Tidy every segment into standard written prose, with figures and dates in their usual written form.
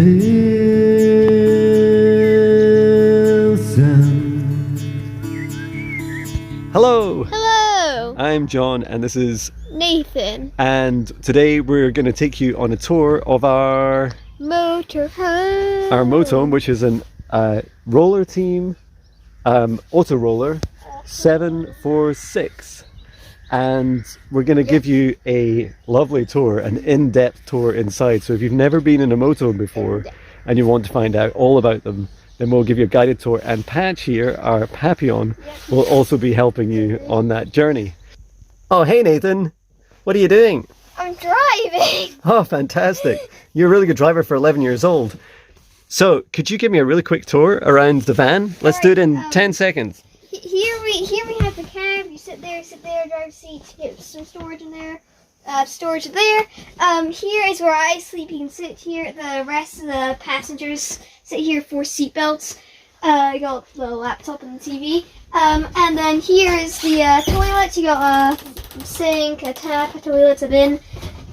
Hello! Hello! I'm John and this is Nathan. And today we're going to take you on a tour of our motorhome. Our motorhome, which is an Rollerteam Autoroller 746. And we're going to give you a lovely tour, an in-depth tour inside. So if you've never been in a motorhome before and you want to find out all about them, then we'll give you a guided tour. And Patch here, our Papillon, will also be helping you on that journey. Oh, hey Nathan, what are you doing? I'm driving. Oh, fantastic. You're a really good driver for 11 years old. So could you give me a really quick tour around the van? Let's do it in 10 seconds. Here we have the cab. You sit there, driver's seat, get some storage in there. Storage there. Here is where I sleep. You can sit here. The rest of the passengers sit here for seatbelts. You got the laptop and the TV. And then here is the toilet. You got a sink, a tap, a toilet, a bin.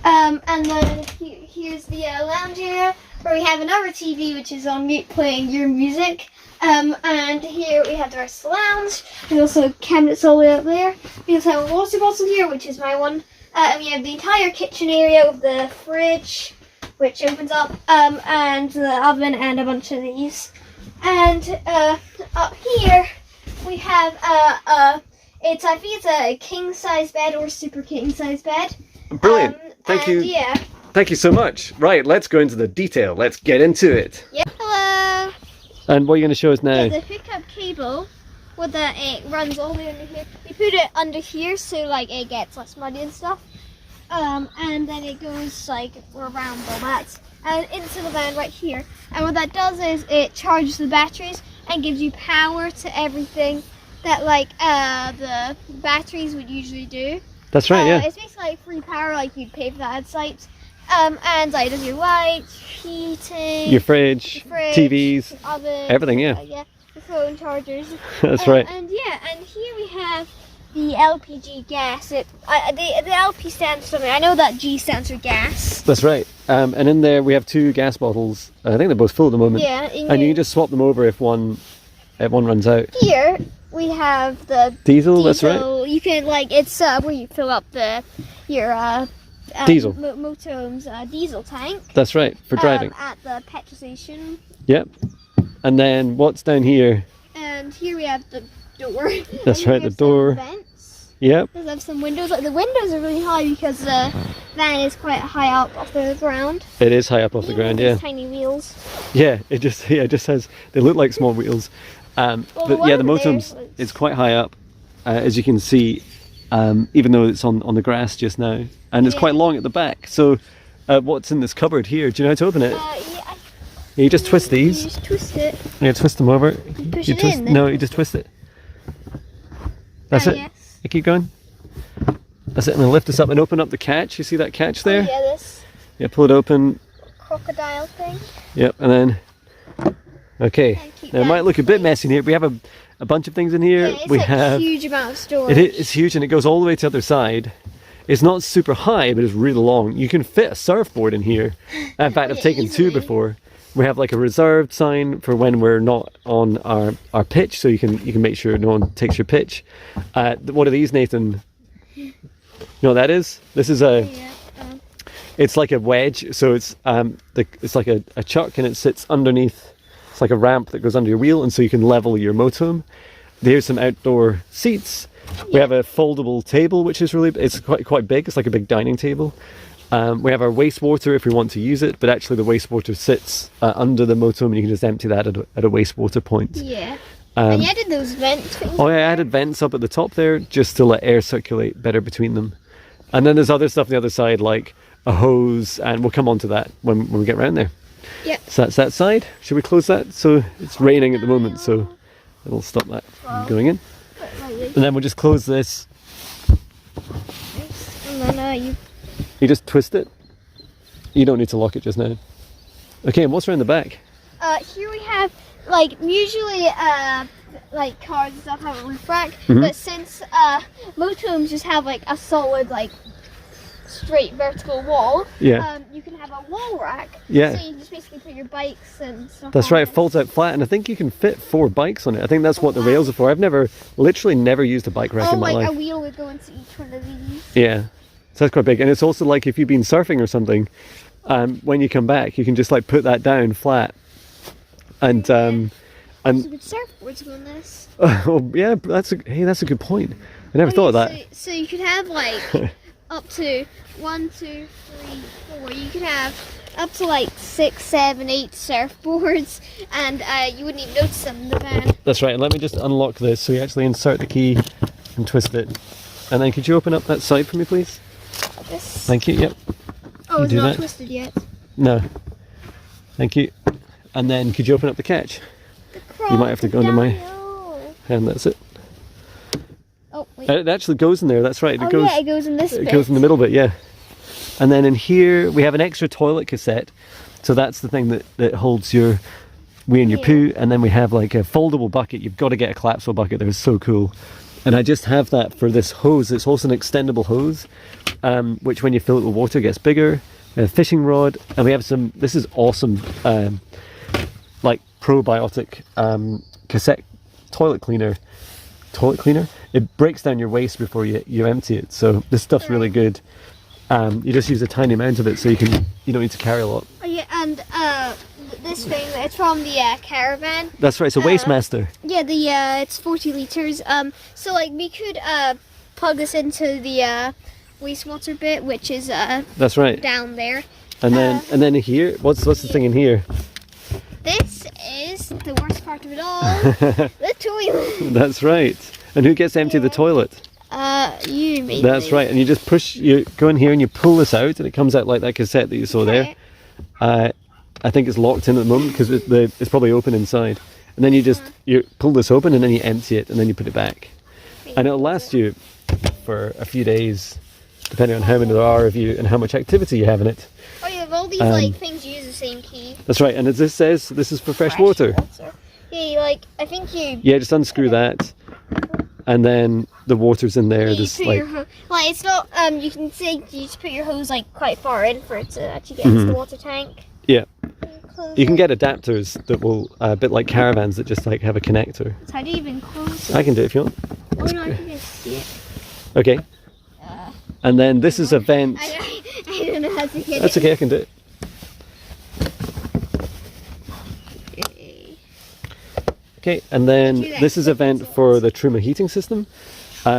And then here's the lounge area where we have another TV which is on mute playing your music. And here we have the rest of the lounge. There's also cabinets all the way up there. We also have a water bottle here, which is my one. And we have the entire kitchen area with the fridge, which opens up, and the oven and a bunch of these. And up here we have I think it's a king size bed or super king size bed. Brilliant. Thank you. Yeah. Thank you so much. Right, let's go into the detail. Let's get into it. Yep. Hello. And what are you going to show us now? The hookup cable. With it runs all the way under here. We put it under here so like it gets less muddy and stuff. And then it goes like around all that and into the van right here. And what that does is it charges the batteries and gives you power to everything that like the batteries would usually do. That's right, yeah. It's basically like free power, like you'd pay for that at site. And like does your lights, heating, your fridge, TVs, oven, everything, yeah. Yeah. Phone chargers. That's right. And yeah, and here we have the LPG gas. The LP stands for something. I know that G stands for gas. That's right. And in there we have two gas bottles. I think they're both full at the moment. Yeah. And you can just swap them over if one runs out. Here we have the diesel. That's right. You can like it's where you fill up your diesel. Motorhome's diesel tank. That's right, for driving. At the petrol station. Yep. And then what's down here? And here we have the door. That's right, the door. Vents. Yep. There's have some windows. Like the windows are really high because the van is quite high up off the ground. It is high up off the ground, yeah. Tiny wheels. Yeah, it just has. They look like small wheels. But yeah, the motorhome is quite high up, as you can see, even though it's on the grass just now, and it's quite long at the back. So, what's in this cupboard here? Do you know how to open it? Yeah, you just twist these. You just twist it. Yeah, twist them over. You push you it twist. in. No, you just twist it. That's it. Yes. You keep going. That's it. And then lift this up and open up the catch. You see that catch there? Oh, yeah, this. Yeah, pull it open. Crocodile thing. Yep, and then. Okay. Now it might look a bit messy in here. We have a bunch of things in here. Yeah, it's we like have a huge amount of storage. It's huge, and it goes all the way to the other side. It's not super high, but it's really long. You can fit a surfboard in here. In fact, I've taken two before. We have like a reserved sign for when we're not on our pitch, so you can make sure no one takes your pitch. What are these, Nathan? You know what that is? This is it's like a wedge, so it's like a chuck, and it sits underneath. It's like a ramp that goes under your wheel, and so you can level your motorhome. There's some outdoor seats. We have a foldable table, which is it's quite big. It's like a big dining table. We have our wastewater if we want to use it, but actually the wastewater sits under the motorhome, and you can just empty that at a wastewater point. Yeah. And you added those vents things. Oh yeah, I added vents up at the top there just to let air circulate better between them. And then there's other stuff on the other side, like a hose, and we'll come on to that when we get around there. Yep. So that's that side. Should we close that? So it's raining at the moment, so it'll stop that from going in. And then we'll just close this. And then you just twist it. You don't need to lock it just now. Okay, and what's around the back? Here we have like usually like cars and stuff have a roof rack, but since motorhomes just have like a solid like straight vertical wall. Yeah. You can have a wall rack. Yeah. So you can just basically put your bikes and stuff. That's on right, it folds out flat, and I think you can fit 4 bikes on it. I think that's what the rails are for. I've literally never used a bike rack in my life. A wheel would go into each one of these. Yeah, so that's quite big. And it's also like if you've been surfing or something, when you come back, you can just like put that down flat. And Some good surfboards on this. oh yeah, that's a good point. I never thought of that. So you could have like up to 1, 2, 3, 4. You could have up to like 6, 7, 8 surfboards, and you wouldn't even notice them in the van. That's right. And let me just unlock this. So you actually insert the key and twist it. And then could you open up that side for me, please? This. Thank you. Yep. Oh, it's do not that. twisted yet. No. Thank you. And then could you open up the catch? You might have to go under my hand. That's it. Oh wait. It actually goes in there. That's right. Oh yeah, it goes in this bit. It goes in the middle bit. Yeah. And then in here we have an extra toilet cassette. So that's the thing that holds your wee and your poo. And then we have like a foldable bucket. You've got to get a collapsible bucket. They're so cool. And I just have that for this hose. It's also an extendable hose, which when you fill it with water gets bigger. A fishing rod, and we have some. This is awesome, like probiotic cassette toilet cleaner. It breaks down your waste before you empty it. So this stuff's really good. You just use a tiny amount of it, so you don't need to carry a lot. Oh yeah, and this thing, it's from the caravan. That's right. It's a Wastemaster. Yeah, it's 40 liters. So like we could plug this into the wastewater bit, which is that's right, down there. And then here, what's the thing in here? This is the worst part of it all. The toilet. That's right. And who gets to empty the toilet? You maybe. That's right. And you just you go in here and you pull this out, and it comes out like that cassette that you saw there. I think it's locked in at the moment because it's probably open inside. And then you pull this open, and then you empty it, and then you put it back. And it'll last you for a few days, depending on how many there are of you and how much activity you have in it. Oh yeah, all these like things use the same key. That's right. And as this says, this is for fresh water. Yeah, I think you. Yeah, just unscrew that, and then the water's in there. Just like it's not. You can say you just put your hose like quite far in for it to actually get into the water tank. Yeah. You can get adapters that will a bit like caravans that just like have a connector. So how do you even close? I can do it if you want. Oh no, I can just see it. Okay. And then this is a vent. I don't know how to get That's okay, I can do it. Okay, and then this is a vent for the Truma heating system,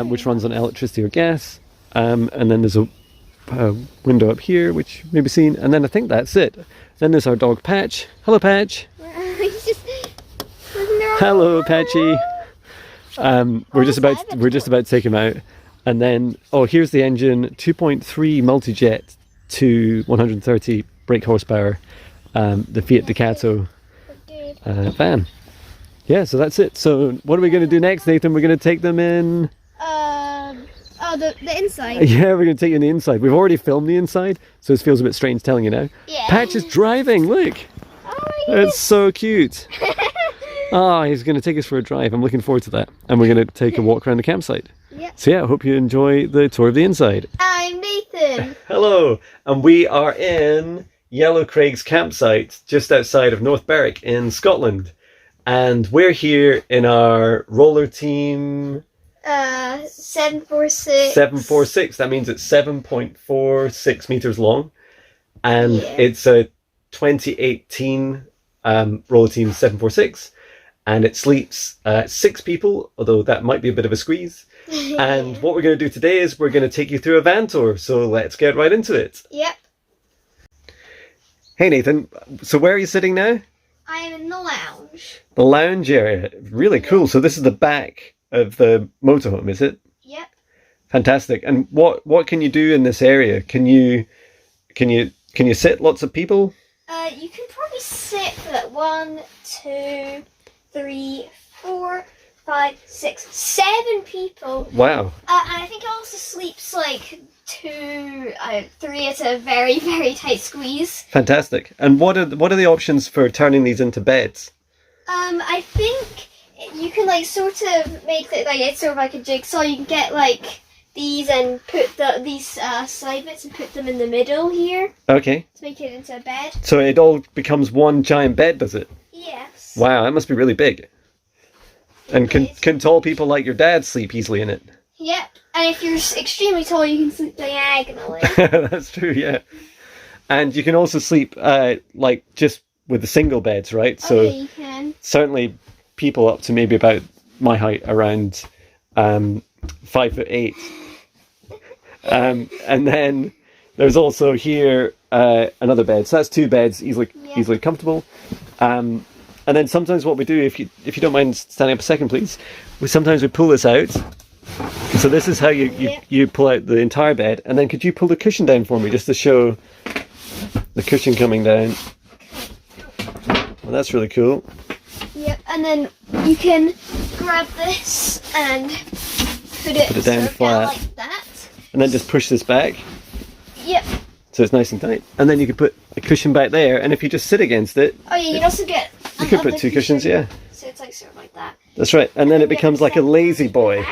which runs on electricity or gas. And then there's a window up here, which may be seen. And then I think that's it. Then there's our dog Patch. Hello, Patch. Hello, Patchy. We're just about to take him out. And then, here's the engine, 2.3 multi-jet to 130 brake horsepower, the Fiat Ducato van. Yeah, so that's it. So what are we going to do next, Nathan? We're going to take them in... the inside. Yeah, we're going to take you in the inside. We've already filmed the inside, so it feels a bit strange telling you now. Yeah. Patch is driving, look! Oh my goodness. It's so cute. He's going to take us for a drive. I'm looking forward to that. And we're going to take a walk around the campsite. Yeah. So yeah, I hope you enjoy the tour of the inside. I'm Nathan. Hello, and we are in Yellow Craig's campsite, just outside of North Berwick in Scotland. And we're here in our Rollerteam 746. 746. That means it's 7.46 meters long. And it's a 2018 Rollerteam 746. And it sleeps 6 people, although that might be a bit of a squeeze. And what we're going to do today is we're going to take you through a van tour. So let's get right into it. Yep. Hey Nathan, so where are you sitting now? I am in the lounge. The lounge area. Really cool. So this is the back of the motorhome, is it? Yep. Fantastic. And what can you do in this area? Can you sit lots of people? You can probably sit at 1, 2, 3, 4, 5, 6, 7 people. Wow. And I think it also sleeps like 2, 3 at a very, very tight squeeze. Fantastic. And what are the options for turning these into beds? I think you can like sort of make it like it's sort of like a jigsaw. You can get like these and put these side bits and put them in the middle here Okay. to make it into a bed. So it all becomes one giant bed, does it? Yes. Wow, that must be really big. And can tall people like your dad sleep easily in it? Yep. And if you're extremely tall, you can sleep diagonally. That's true, yeah. And you can also sleep like just with the single beds, right? So yeah, you can. certainly people up to maybe about my height, around 5'8". And then there's also here another bed. So that's 2 beds, easily comfortable. And then sometimes what we do, if you don't mind standing up a second, please, sometimes we pull this out. So this is how you pull out the entire bed. And then could you pull the cushion down for me just to show the cushion coming down? Well, that's really cool. Yep, and then you can grab this and put it down flat like that. And then just push this back. Yep. So it's nice and tight. And then you could put a cushion back there, and if you just sit against it... Oh yeah, you can also get... You could put 2 cushions, yeah. So it's like sort of like that. That's right. And then it becomes like a lazy boy.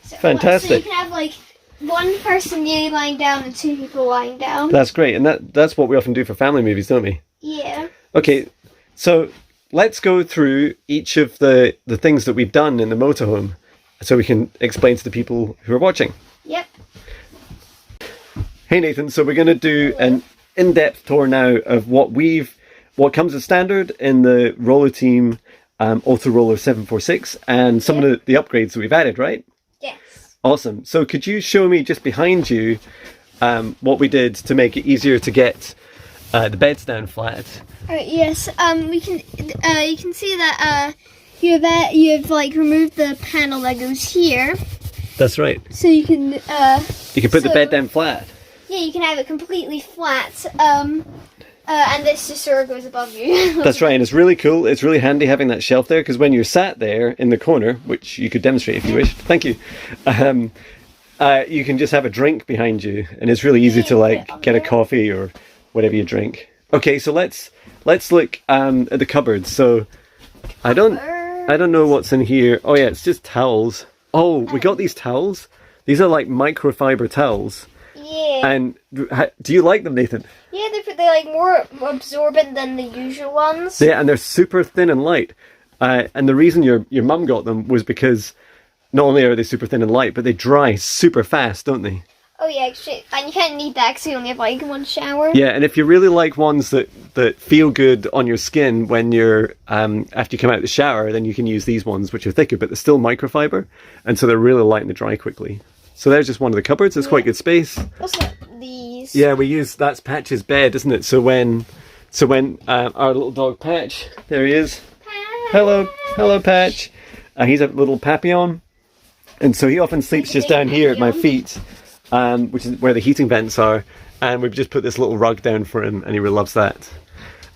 Fantastic. So you can have like 1 person nearly lying down and 2 people lying down. That's great. And that's what we often do for family movies, don't we? Yeah. Okay, so let's go through each of the things that we've done in the motorhome so we can explain to the people who are watching. Yep. Hey Nathan, so we're going to do an in-depth tour now of what comes as standard in the Rollerteam Autoroller 746 and some of the upgrades that we've added, right? Yes. Awesome. So could you show me just behind you what we did to make it easier to get the beds down flat? Alright, yes. We can. You can see that you have like removed the panel that goes here, That's right. so you can. You can put the bed down flat. Yeah, you can have it completely flat. And this just sort of goes above you. That's right, and it's really cool. It's really handy having that shelf there, because when you're sat there in the corner, which you could demonstrate if you wish. Thank you. You can just have a drink behind you, and it's really easy to like get a coffee or whatever you drink. Okay, so let's look at the cupboards. So I don't know what's in here. Oh yeah, it's just towels. Oh, we got these towels. These are like microfiber towels. Yeah. And do you like them, Nathan? Yeah, they're like more absorbent than the usual ones. Yeah, and they're super thin and light. And the reason your mum got them was because not only are they super thin and light, but they dry super fast, don't they? Oh yeah, actually, and you kind of need that because you only have like 1 shower. Yeah, and if you really like ones that feel good on your skin when you're after you come out of the shower, then you can use these ones, which are thicker, but they're still microfiber, and so they're really light and they dry quickly. So there's just one of the cupboards. It's quite good space. Also these. Yeah, that's Patch's bed, isn't it? So when our little dog Patch, there he is. Hello, Patch. He's a little Papillon, and so he often sleeps just down here at my feet, which is where the heating vents are. And we've just put this little rug down for him, and he really loves that.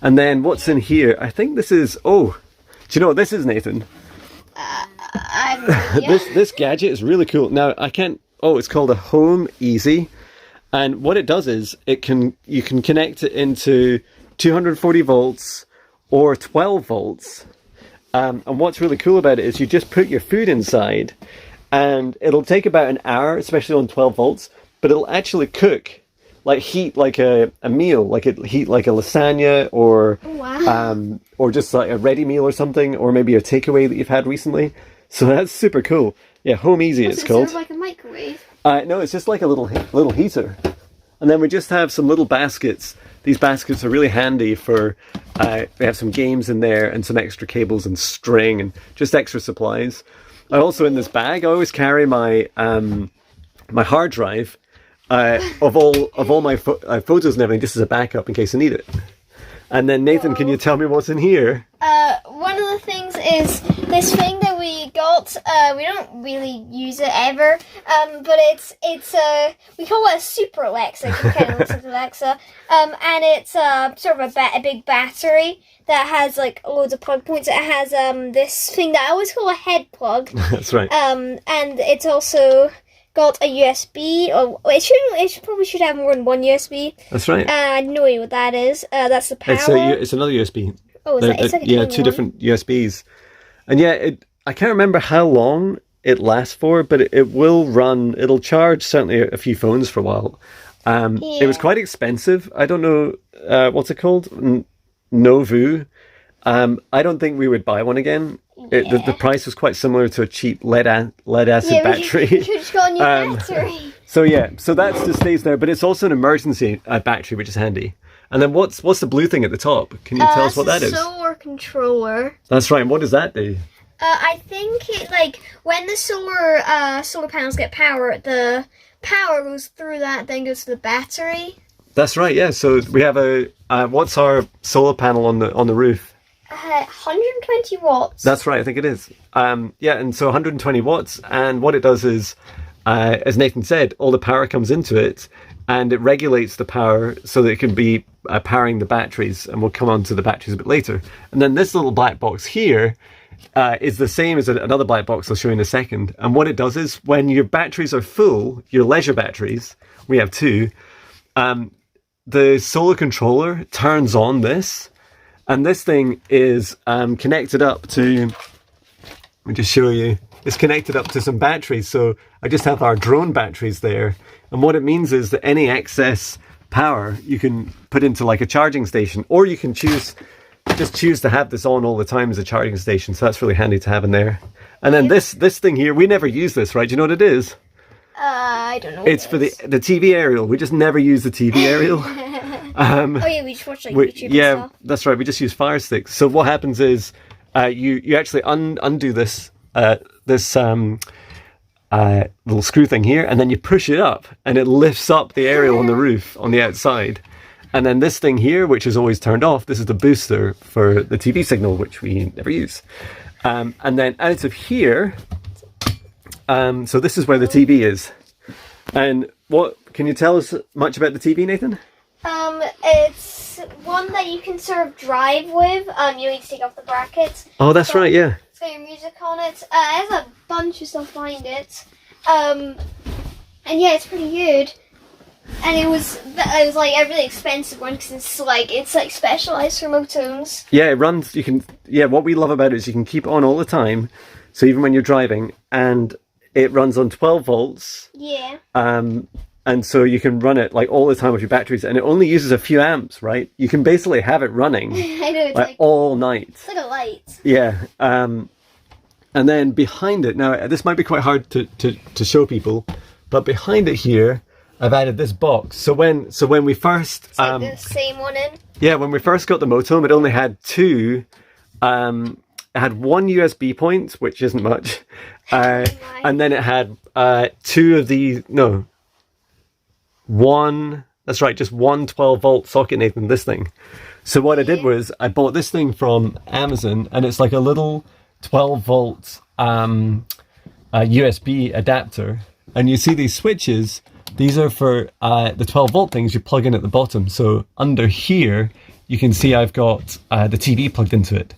And then what's in here? I think this is. Oh, do you know what this is, Nathan? This gadget is really cool. Now I can't. Oh, it's called a Home Easy, and what it does is you can connect it into 240 volts or 12 volts. And what's really cool about it is you just put your food inside, and it'll take about an hour, especially on 12 volts, but it'll actually cook, like heat like a meal, like it heat like a lasagna or or just like a ready meal or something, or maybe a takeaway that you've had recently. So that's super cool. Yeah, Home Easy it's called. Sort of like a microwave. No, it's just like a little heater. And then we just have some little baskets. These baskets are really handy for, we have some games in there and some extra cables and string and just extra supplies. I also, in this bag, I always carry my my hard drive of all my photos and everything, just as a backup in case I need it. And then Nathan, can you tell me what's in here? One of the things is this thing that we got. We don't really use it ever, but it's we call it a super Alexa. It kind of looks like Alexa, and it's sort of a big battery that has like loads of plug points. It has this thing that I always call a head plug. That's right. And it's also got a USB, or it probably should have more than one USB. That's right. I know what that is. That's the power. It's another USB. Oh, is that? It's like a yeah, tiny two one. different USBs. And yeah, I can't remember how long it lasts for, but it will run. It'll charge certainly a few phones for a while. It was quite expensive. I don't know what's it called, Novu. I don't think we would buy one again. The price was quite similar to a cheap lead acid battery. You just got a new battery. So that just stays there, but it's also an emergency battery, which is handy. And then what's the blue thing at the top? Can you tell us what that is? Solar controller. That's right. And what does that do? I think it when the solar panels get power, the power goes through that, then goes to the battery. That's right. Yeah. So we have what's our solar panel on the roof? 120 watts. That's right. I think it is. And so 120 watts, and what it does is, as Nathan said, all the power comes into it, and it regulates the power so that it can be powering the batteries, and we'll come on to the batteries a bit later. And then this little black box here is the same as another black box I'll show you in a second. And what it does is, when your batteries are full, your leisure batteries, we have two, the solar controller turns on this, and this thing is connected up to, let me just show you, it's connected up to some batteries. So I just have our drone batteries there. And what it means is that any excess power you can put into like a charging station, or you can choose to have this on all the time as a charging station. So that's really handy to have in there. And then this thing here, we never use this, right? Do you know what it is? I don't know. It's for the TV aerial. We just never use the TV aerial. We just watch YouTube and stuff. That's right. We just use Fire Sticks. So what happens is you actually undo this little screw thing here, and then you push it up, and it lifts up the aerial on the roof on the outside. And then this thing here, which is always turned off, this is the booster for the TV signal, which we never use. And then out of here, so this is where the TV is. And what can you tell us much about the TV, Nathan? It's one that you can sort of drive with. You need to take off the brackets. Oh, that's right, yeah. It's got your music on it. It has a bunch of stuff behind it. And yeah, it's pretty good. And it was like a really expensive one because it's specialized for motorhomes. Yeah, it runs. What we love about it is you can keep it on all the time. So even when you're driving, and it runs on 12 volts. Yeah. And so you can run it all the time with your batteries, and it only uses a few amps, right? You can basically have it running I know, it's all night. It's like a light. Yeah. And then behind it, now this might be quite hard to show people, but behind it here, I've added this box. So when we first it's like the same one in. Yeah, when we first got the motorhome, it only had two. It had one USB point, which isn't much, and then it had two of these. No. One, that's right, just one 12-volt socket, Nathan, this thing. So what I did was I bought this thing from Amazon, and it's like a little 12-volt USB adapter. And you see these switches, these are for the 12-volt things you plug in at the bottom. So under here, you can see I've got the TV plugged into it.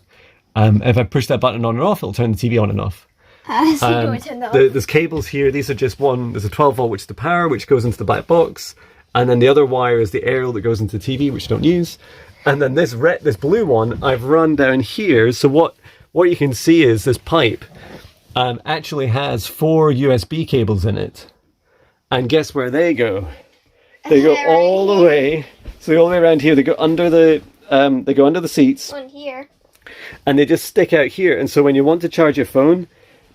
If I push that button on and off, it'll turn the TV on and off. There's cables here. These are just one. There's a 12 volt, which is the power, which goes into the black box, and then the other wire is the aerial that goes into the TV, which you don't use. And then this blue one I've run down here. So what you can see is this pipe actually has 4 USB cables in it, and guess where they go? They go all the way. So they go all the way around here. They go under the seats. On here. And they just stick out here. And so when you want to charge your phone,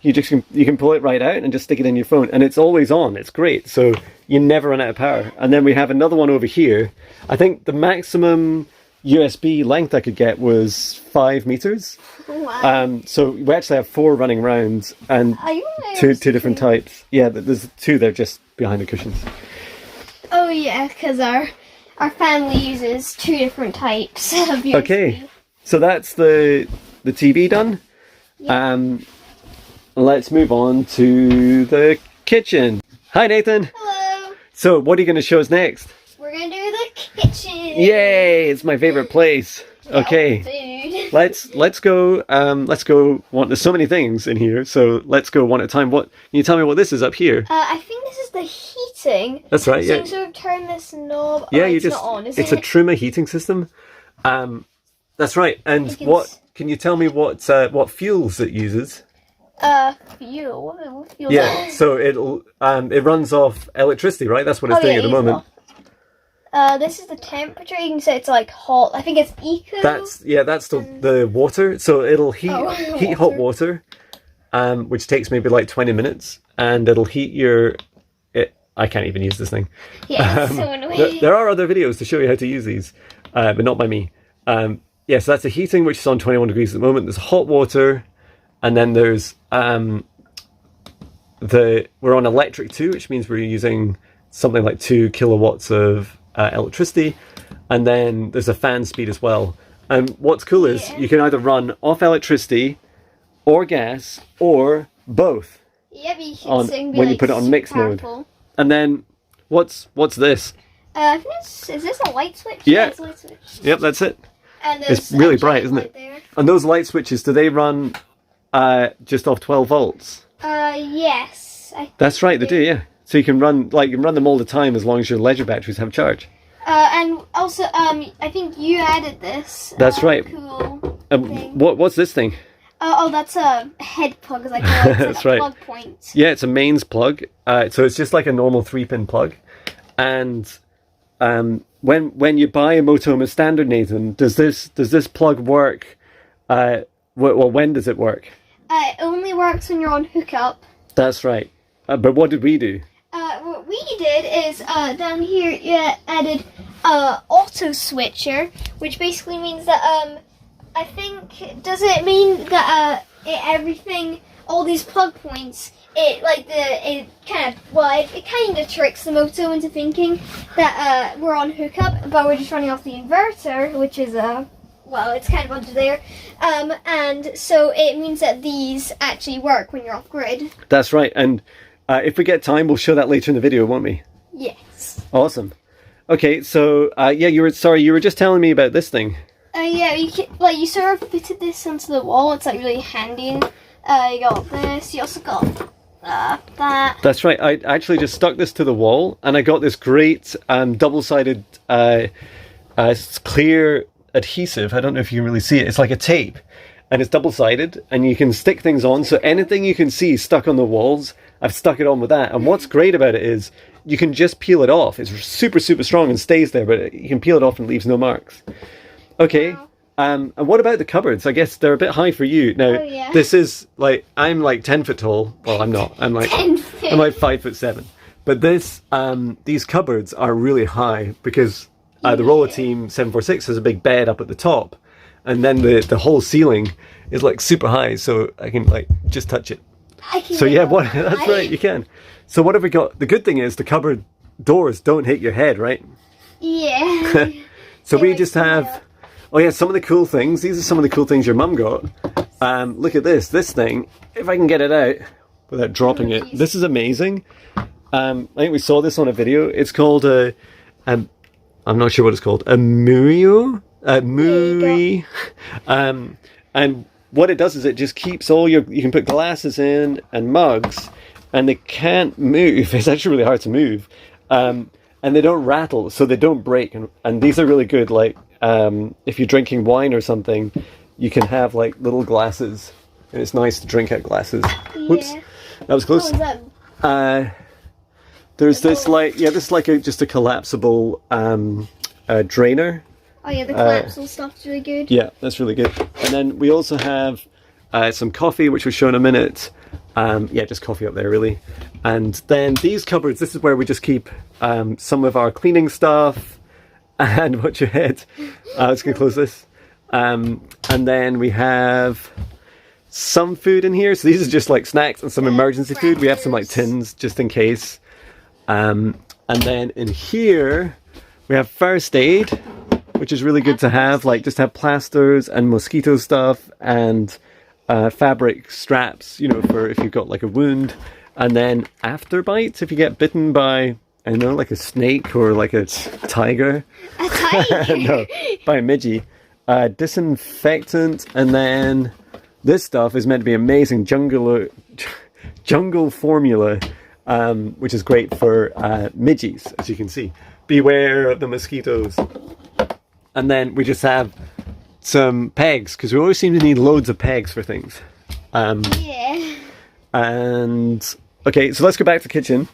you can pull it right out and just stick it in your phone, and it's always on. It's great, so you never run out of power. And then we have another one over here. I think the maximum USB length I could get was 5 meters. Wow. So we actually have 4 running rounds, and two different types. Yeah, there's 2 there just behind the cushions. Oh yeah, because our family uses 2 different types of USB. Okay, so that's the TV done. Yeah. Let's move on to the kitchen. Hi, Nathan. Hello. So, what are you going to show us next? We're going to do the kitchen. Yay! It's my favorite place. Okay. Food. Let's go. There's so many things in here, so let's go one at a time. Can you tell me what this is up here? I think this is the heating. That's right. So Yeah. you sort of turn this knob. Yeah, it's not on, is it's it? a trimmer heating system. That's right. And can you tell me what fuels it uses? Fuel. Yeah, so it runs off electricity, right? That's what it's doing at the moment. This is the temperature. You can say it's like hot. I think it's eco. That's the water. So it'll heat hot water, which takes maybe like 20 minutes, and it'll heat your. I can't even use this thing. Yeah, it's so annoying. There are other videos to show you how to use these, but not by me. Yeah, so that's the heating, which is on 21 degrees at the moment. There's hot water, and then there's we're on electric too, which means we're using something like 2 kilowatts of electricity, and then there's a fan speed as well. And what's cool is you can either run off electricity, or gas, or both. Yep, you can when you put it on mix mode. And then, what's this? I think is this a light switch? Yeah. It's a light switch. Yep, that's it. And it's really bright, isn't it? There. And those light switches, do they run just off 12 volts? Yes. That's right, they do, yeah. So you can run them all the time as long as your leisure batteries have charge. And also, I think you added this. That's right. Cool thing. What's this thing? Oh, that's a head plug, as I call it. That's like right. Plug point. Yeah, it's a mains plug. So it's just like a normal 3-pin plug. And when you buy a motorhome as standard, Nathan, does this plug work? When does it work? It only works when you're on hookup. That's right. But what did we do? What we did is down here you added auto switcher, which basically means that I think, does it mean that everything, all these plug points, it kind of tricks the moto into thinking that we're on hookup, but we're just running off the inverter, which is it's kind of under there, and so it means that these actually work when you're off grid. That's right, and if we get time, we'll show that later in the video, won't we? Yes. Awesome. Okay, so you were just telling me about this thing. You sort of fitted this onto the wall. It's like really handy. You got this. You also got that. That's right. I actually just stuck this to the wall, and I got this great double-sided clear adhesive. I don't know if you can really see it. It's like a tape, and it's double-sided, and you can stick things on. So anything you can see stuck on the walls, I've stuck it on with that. And what's great about it is you can just peel it off. It's super, super strong and stays there, but you can peel it off and it leaves no marks. Okay. Wow. And what about the cupboards? I guess they're a bit high for you. Now, This is I'm like 10 foot tall. Well, I'm not. I'm like 10 feet. I'm like 5'7". But these cupboards are really high because the Rollerteam 746 has a big bed up at the top, and then the whole ceiling is like super high, so I can just touch it. So yeah, that's right, you can. So what have we got? The good thing is the cupboard doors don't hit your head, right? Yeah. So we just have. Oh yeah, some of the cool things. These are some of the cool things your mum got. Look at this thing. If I can get it out without dropping it. This is amazing. I think we saw this on a video. It's called I'm not sure what it's called. A Murio? Muri. And what it does is it just keeps you can put glasses in and mugs, and they can't move. It's actually really hard to move. And they don't rattle, so they don't break. And these are really good, if you're drinking wine or something, you can have little glasses, and it's nice to drink out glasses. Yeah. Whoops, that was close. What was that? There's this this is just a collapsible drainer. Oh yeah, the collapsible stuff's really good. Yeah, that's really good. And then we also have some coffee, which we'll show in a minute. Just coffee up there really. And then these cupboards, this is where we just keep some of our cleaning stuff. And watch your head. Let's get close this. And then we have some food in here. So these are just snacks and some emergency food. We have some tins just in case. And then in here we have first aid, which is really good to have. Just have plasters and mosquito stuff and fabric straps, for if you've got a wound. And then after bites, if you get bitten by a snake or a tiger. A tiger? No, by a midgie. Disinfectant, and then this stuff is meant to be amazing jungle formula, which is great for midgies, as you can see. Beware of the mosquitoes. And then we just have some pegs, because we always seem to need loads of pegs for things. Yeah. And okay, so let's go back to the kitchen.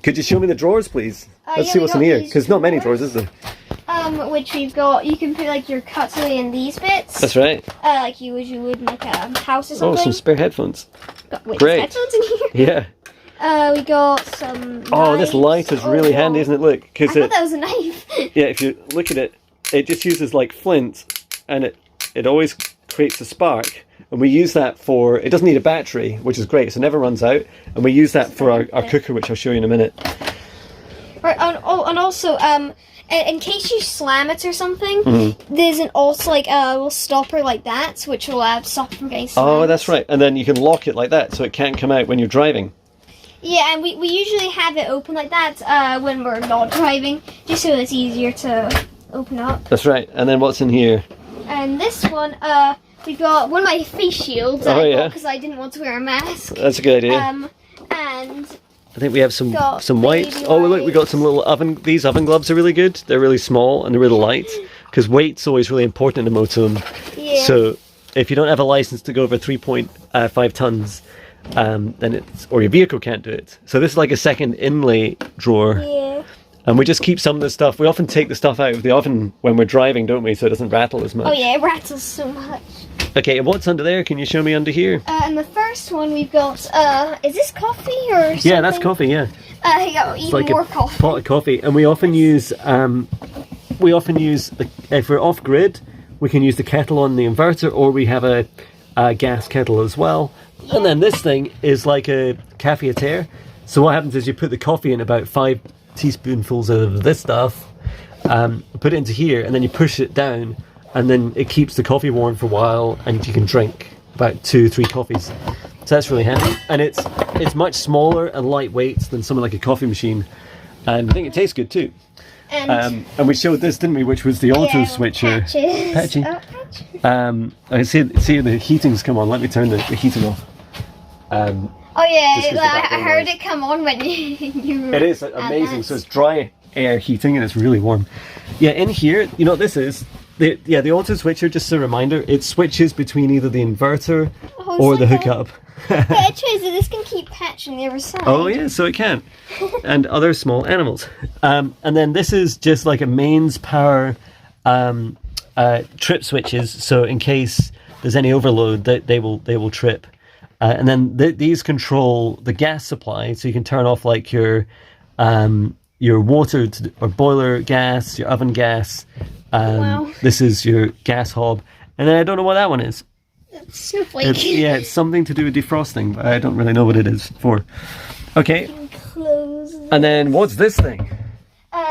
Could you show me the drawers, please? Let's yeah, see we what's in got here, these because not many drawers. drawers, is there? Which we've got, you can put like your cutlery in these bits. That's right. Like you would in like a house or Oh, something. some spare headphones. Wait, great. headphones in here? Yeah. We got some Oh, this knives. light is really wow. handy, isn't it? Look, I because thought that was a knife. yeah, if you look at it, it just uses like flint, and it always creates a spark. And we use that for, it doesn't need a battery, which is great, so it never runs out. And we use that for our cooker, which I'll show you in a minute. Right, and also, in case you slam it or something, there's also like a little stopper like that, which will stop it from getting slammed. Oh, that's right. And then you can lock it like that, so it can't come out when you're driving. Yeah, and we usually have it open like that when we're not driving, just so it's easier to open up. That's right. And then what's in here? And this one, we got one of my face shields. Oh, yeah. Because I didn't want to wear a mask. That's a good idea. And I think we have some got wipes. baby Oh, look, we got some wipes. little oven. These oven gloves are really good. They're really small and they're really light, because weight's always really important in a motorhome. Yeah. So if you don't have a license to go over 3.5 tons, then it's, or your vehicle can't do it. So this is like a second inlay drawer. Yeah. And we just keep some of the stuff. We often take the stuff out of the oven when we're driving, don't we? So it doesn't rattle as much. Oh yeah, it rattles so much. Okay, and what's under there? Can you show me under here? And the first one we've got, is this coffee or something? Yeah, that's coffee, yeah. Yeah, even Like more a coffee. pot of coffee. And we often use, if we're off grid, we can use the kettle on the inverter, or we have a gas kettle as well. And then this thing is like a cafetiere. So what happens is you put the coffee in, about 5 teaspoonfuls of this stuff, put it into here, and then you push it down, and then it keeps the coffee warm for a while, and you can drink about 2-3 coffees. So that's really handy, and it's much smaller and lightweight than something like a coffee machine, and I think it tastes good too. And And we showed this, didn't we, which was the auto switcher. Patches. Patchy. Oh, patches. I see the heating's come on. Let me turn the heating off. Oh yeah, Just 'cause the I background heard noise. it come on when you It is add amazing. that. So it's dry air heating and it's really warm. Yeah, in here, you know what this is? The auto switcher, just a reminder, it switches between either the inverter Oh, it's or the like hookup. Yeah, it shows that this can keep patching the other side. Oh yeah, so it can. And other small animals. And then this is just like a mains power trip switches, so in case there's any overload, they will trip. And then these control the gas supply, so you can turn off like your water or boiler gas, your oven gas. Wow. This is your gas hob, and then I don't know what that one is. Snowflake. It's something to do with defrosting, but I don't really know what it is for. Okay, Close. and then what's this thing?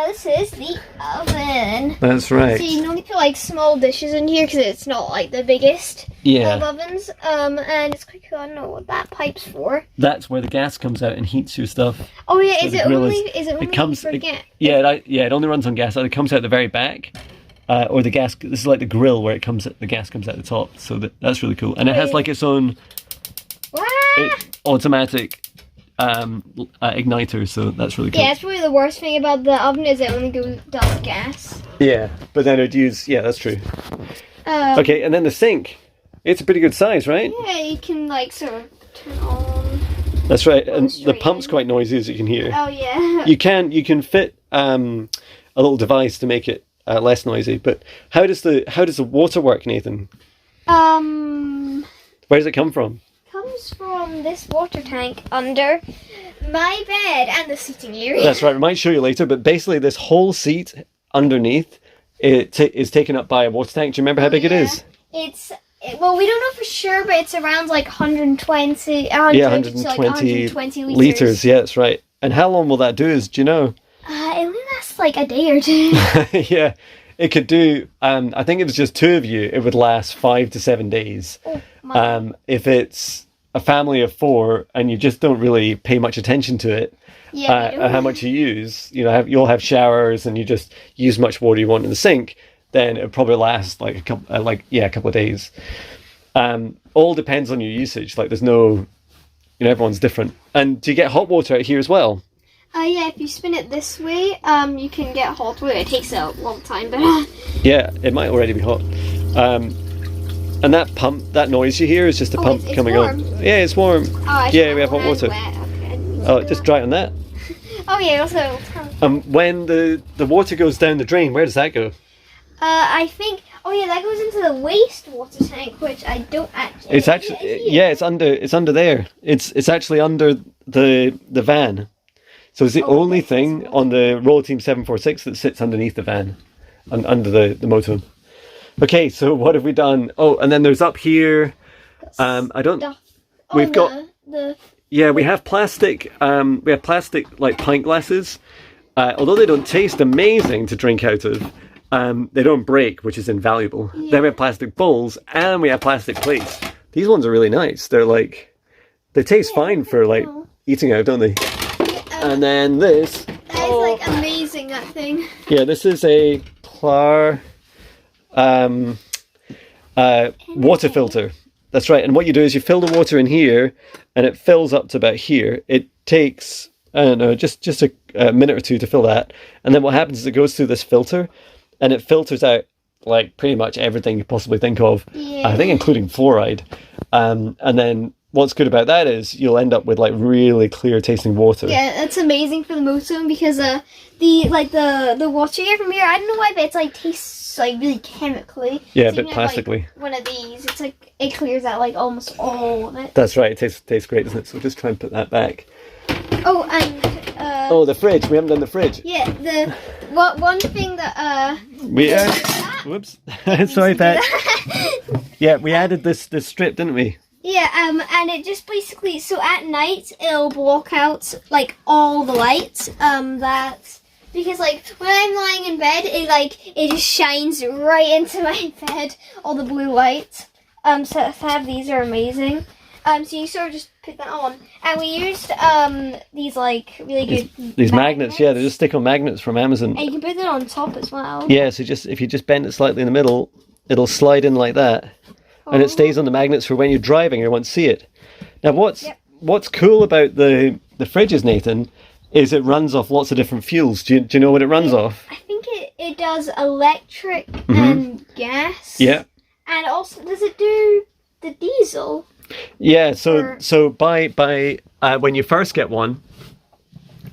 This is the oven. That's right. So you can only put like small dishes in here because it's not like the biggest of Yeah, ovens. And it's quite cool. I don't know what that pipe's for. that's where the gas comes out and heats your stuff. Oh yeah, So is the it grill only? is- Is it only it comes- for it- gas? It only runs on gas. Either it comes out the very back, or the gas. This is like the grill where the gas comes out the top. So that's really cool, and it has like its own Wow. automatic igniter. So that's really cool. Yeah, it's probably the worst thing about the oven is it only does gas. Yeah, but then it'd use. Yeah, that's true. Okay, and then the sink. It's a pretty good size, right? Yeah, you can like sort of turn on. That's right, and the straight pump's in. quite noisy, as you can hear. Oh yeah. You can fit a little device to make it less noisy. But how does the water work, Nathan? Where does it come from? Comes from this water tank under my bed and the seating area. That's right. We might show you later, but basically this whole seat underneath is taken up by a water tank. Do you remember how big it is? Well, we don't know for sure, but it's around like 120 Yeah, to, 120 like 120 liters. liters. Yeah, that's right. And how long will that do? Do you know? It only lasts like a day or two. Yeah, it could do. I think if it's just 2 of you, it would last 5 to 7 days. Oh, my. If it's a family of 4 and you just don't really pay much attention to it, Yeah, and how much you use, you'll have showers and you just use much water you want in the sink, then it'll probably last like a couple of days. All depends on your usage. Like there's no, everyone's different. And do you get hot water out here as well? Yeah, if you spin it this way, you can get hot water. It takes a long time, but Yeah, it might already be hot. And And that pump, that noise you hear is just the pump it's coming warm. on. Yeah, it's warm. Oh, Yeah, we have hot water. Okay. Oh, just dry on that. Oh yeah, also. When the water goes down the drain, where does that go? I think. Oh yeah, that goes into the wastewater tank, which I don't actually. It's actually yeah, it's under there. It's actually under the van. So it's the only thing on the Rollerteam 746 that sits underneath the van, under the motorhome. Okay, so what have we done? Oh, and then there's up here. I don't. We've got. Yeah, we have plastic. We have plastic like pint glasses. Although they don't taste amazing to drink out of, they don't break, which is invaluable. Yeah. Then we have plastic bowls, and we have plastic plates. These ones are really nice. They're like, they taste fine for like eating out, don't they? And then this. That is like amazing. That thing. Yeah, this is a Clar water filter. That's right. And what you do is you fill the water in here, and it fills up to about here. It takes, I don't know, just a minute or two to fill that. And then what happens is it goes through this filter, and it filters out like pretty much everything you possibly think of. Yeah. I think including fluoride. And then what's good about that is you'll end up with like really clear tasting water. Yeah, that's amazing for the motorhome because the water here from here, I don't know why, but it's like tastes like really chemically. Yeah, so a bit plastically. Like, one of these, it's like it clears out like almost all of it. That's right. It tastes great, doesn't it? So we'll just try and put that back. Oh, and the fridge. We haven't done the fridge. Yeah, one thing that whoops. Sorry, Pat. Yeah, we added this strip, didn't we? Yeah, and it just basically, so at night it'll block out like all the lights. Because like when I'm lying in bed, it just shines right into my bed, all the blue lights. So these are amazing. So you sort of just put that on, and we used these like really good these magnets. Yeah, they just stick on magnets from Amazon. And you can put it on top as well. Yeah, so if you just bend it slightly in the middle, it'll slide in like that, and it stays on the magnets for when you're driving or won't see it. Now, what's cool about the fridges, Nathan, is it runs off lots of different fuels. Do you know what it runs off? I think it does electric and gas. Yeah. And also, does it do the diesel? Yeah, so by when you first get one,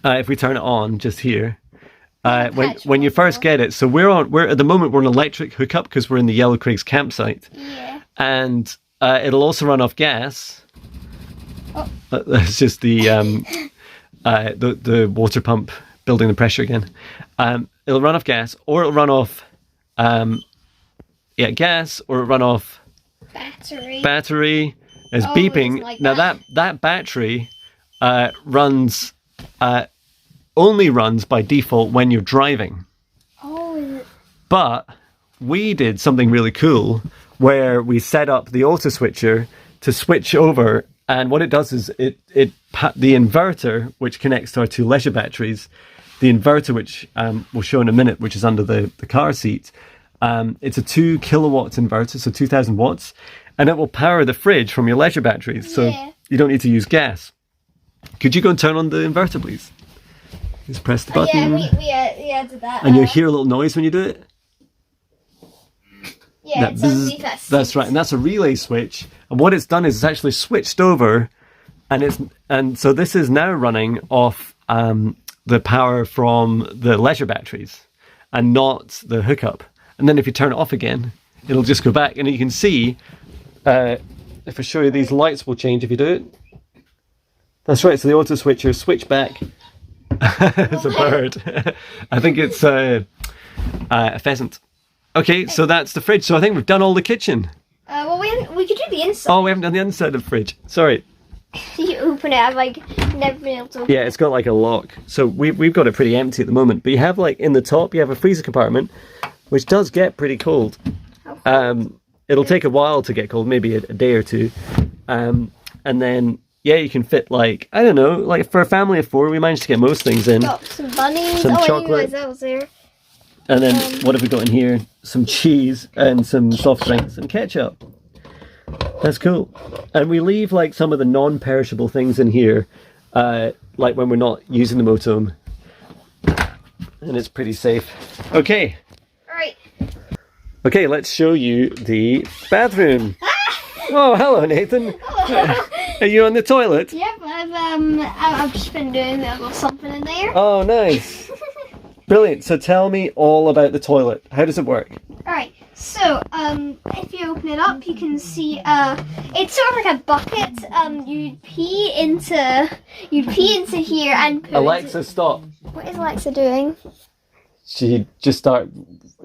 if we turn it on just here, when you first get it, so we're at the moment we're an electric hookup because we're in the Yellow Craigs campsite. Yeah. And it'll also run off gas. Oh. That's just the water pump building the pressure again. It'll run off gas, or it'll run off gas, or it'll run off battery. It's beeping. Like now that battery only runs by default when you're driving. Oh, is it? But we did something really cool where we set up the auto switcher to switch over, and what it does is the inverter, which connects to our two leisure batteries, the inverter, which we'll show in a minute, which is under the car seat. It's a 2 kilowatts inverter, so 2,000 watts. And it will power the fridge from your leisure batteries, so you don't need to use gas. Could you go and turn on the inverter, please? Just press the button. Yeah, we added that. And you'll hear a little noise when you do it. Yeah, that's right, and that's a relay switch. And what it's done is it's actually switched over, and so this is now running off the power from the leisure batteries, and not the hookup. And then if you turn it off again, it'll just go back, and you can see. If I show you, these lights will change if you do it. That's right, so the auto switcher switch back. It's a bird. I think it's a pheasant. Okay, so that's the fridge. So I think we've done all the kitchen. Well, we could do the inside. Oh, we haven't done the inside of the fridge. Sorry. You open it, I've like never been able to open it. Yeah, it's got like a lock. So we've got it pretty empty at the moment. But you have like in the top, you have a freezer compartment, which does get pretty cold. It'll take a while to get cold, maybe a day or two. And then, you can fit like, I don't know, like for a family of 4, we managed to get most things in. Got some bunnies. Some chocolate. I didn't realize that was there. And then, what have we got in here? Some cheese and some soft drinks and ketchup. That's cool. And we leave like some of the non-perishable things in here, like when we're not using the motorhome. And it's pretty safe. Okay. Alright. Okay, let's show you the bathroom. Oh, hello, Nathan. Are you on the toilet? Yep, I've just been doing a little something in there. Oh, nice. Brilliant. So tell me all about the toilet. How does it work? Alright, so if you open it up, you can see it's sort of like a bucket. You'd pee into here and put Alexa, stop. What is Alexa doing? She just started.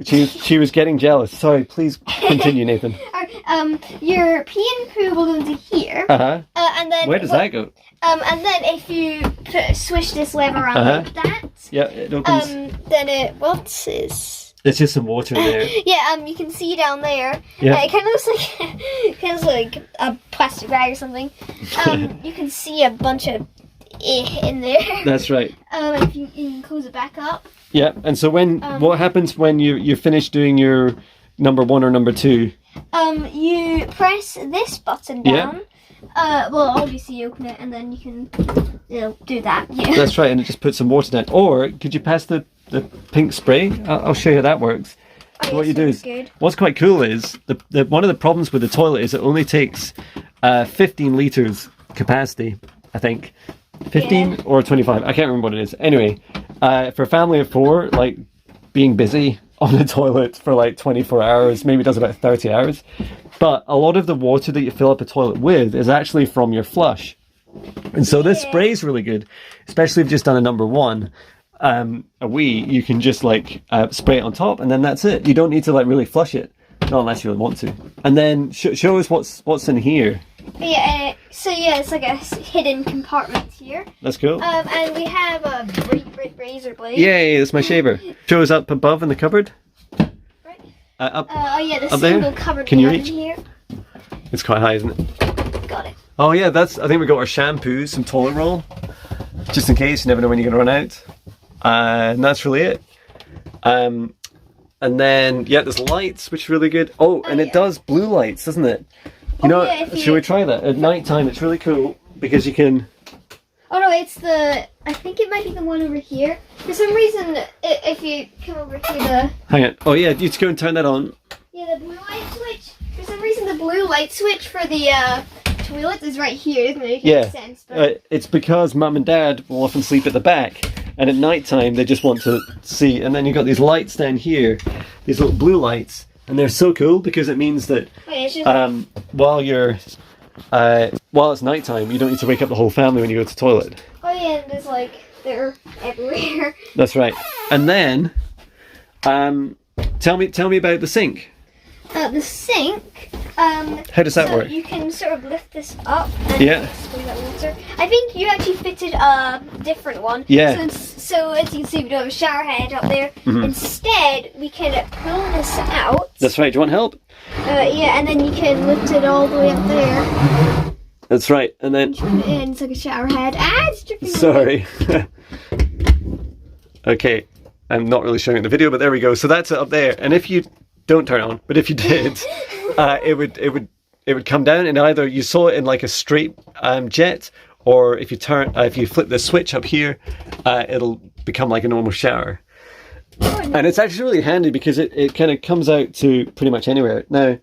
She was getting jealous. Sorry, please continue, Nathan. Your pee and poo will go into here. And then Where does that go? And then if you swish this lever around like that, yeah, it opens. then it's There's just some water in there. yeah, you can see down there. Yeah. It kind of looks like a plastic bag or something. You can see a bunch of in there. That's right. If you can close it back up. Yeah, and so what happens when you're finished doing your number 1 or number 2? You press this button down. Well, obviously you open it and then you can do that. Yeah. That's right, and it just puts some water down. Or could you pass the pink spray? I'll show you how that works. Oh, So what you do is, good. what's quite cool is one of the problems with the toilet is it only takes 15 litres capacity, I think. 15 or 25, I can't remember what it is. Anyway, for a family of 4, like being busy on the toilet for like 24 hours, maybe does about 30 hours. But a lot of the water that you fill up a toilet with is actually from your flush. And so this spray is really good, especially if you've just done a number 1. A wee, you can just like spray it on top and then that's it. You don't need to like really flush it, not unless you really want to. And then show us what's in here. Yeah, so it's like a hidden compartment here. That's cool. And we have a razor blade. Yay, that's my shaver. Show us up above in the cupboard. Right. Up. Oh yeah, the up there? single cupboard. Can you we have reach? in here. It's quite high, isn't it? Got it. Oh yeah, I think we got our shampoos, some toilet roll, just in case. You never know when you're gonna run out. And that's really it. And then there's lights, which are really good. Oh, and it does blue lights, doesn't it? You know, should we try that at night time? It's really cool because you can. Oh no, it's I think it might be the one over here. For some reason, if you come over here, Hang on. Oh yeah, you just go and turn that on. Yeah, the blue light switch. For some reason, the blue light switch for the toilet is right here. It doesn't make any sense. But It's because Mum and Dad will often sleep at the back, and at night time they just want to see. And then you've got these lights down here, these little blue lights. And they're so cool because it means that while it's nighttime, you don't need to wake up the whole family when you go to the toilet. Oh yeah, and there's they're everywhere. That's right. And then, tell me about the sink. The sink. How does that work? You can sort of lift this up and spray that water. I think you actually fitted a different one. Yeah. So as you can see, we don't have a shower head up there. Instead, we can pull this out. That's right. Do you want help? Yeah, and then you can lift it all the way up there. That's right. And then. Put it in. It's like a shower head. It's dripping. Sorry. Okay. I'm not really showing the video, but there we go. So that's it up there. And if you don't turn it on, but if you did, it would come down, and either you saw it in like a straight jet, or if you flip the switch up here, it'll become like a normal shower. And it's actually really handy because it kind of comes out to pretty much anywhere. Now,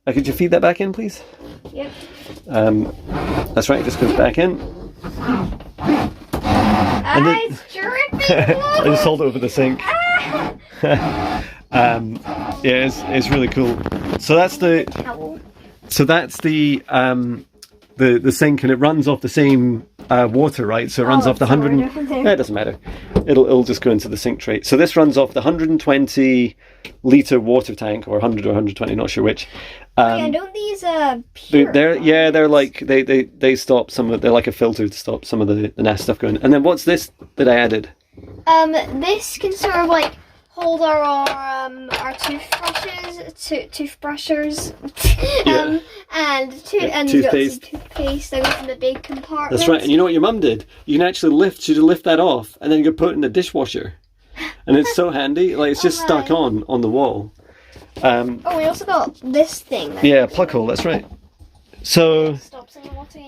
could you feed that back in, please? Yep. That's right. It just goes back in. It's dripping. I just hold it over the sink. It's really cool. So that's the sink, and it runs off the same water, right? So it runs off the 100. It doesn't matter. It'll just go into the sink tray. So this runs off the 120 litre water tank, or 100 or 120, not sure which. Don't these pure? They're like they stop some of. They're like a filter to stop some of the nasty stuff going. And then what's this that I added? This can sort of like hold our toothbrushes, and toothpaste that goes in the big compartment. That's right. And you know what your mum did? You can actually should lift that off, and then you can put it in the dishwasher. And it's so handy. Like it's just stuck on the wall. We also got this thing. Yeah, plug hole. That's right. So,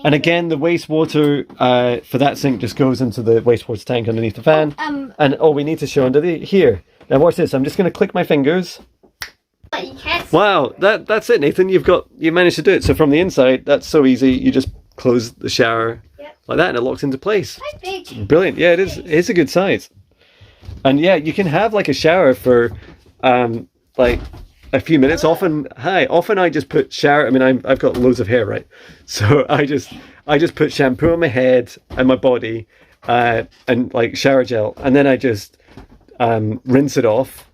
and again, the wastewater for that sink just goes into the wastewater tank underneath the fan. And we need to show under here. Now watch this. I'm just going to click my fingers. You can't see Wow, that's it, Nathan. You managed to do it. So from the inside, that's so easy. You just close the shower like that, and it locks into place. quite big. Brilliant. Yeah, it is. It's a good size. And yeah, you can have like a shower for like a few minutes. Often I just put shower. I mean, I've got loads of hair, right? So I just put shampoo on my head and my body, and like shower gel, and then I just rinse it off.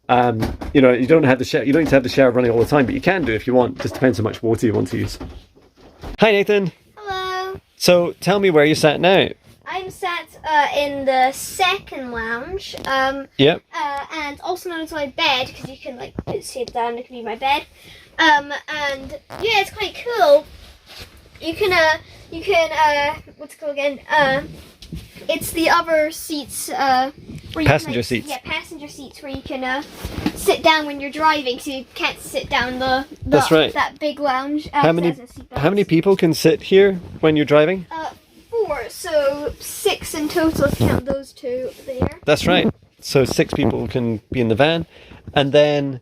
You know, you don't need to have the shower running all the time, but you can do if you want. Just depends how much water you want to use. Hi, Nathan. Hello. So tell me where you're sat now. I'm sat in the second lounge. Yep. And also known as my bed, because you can like sit down. It can be my bed. And yeah, it's quite cool. You can what's it called again? It's the other seats. Where you Passenger can, seats. Yeah, passenger seats where you can sit down when you're driving, so you can't sit down That's right. that big lounge. How many people can sit here when you're driving? 4, so 6 in total if you count those two there. That's right. So 6 people can be in the van, and then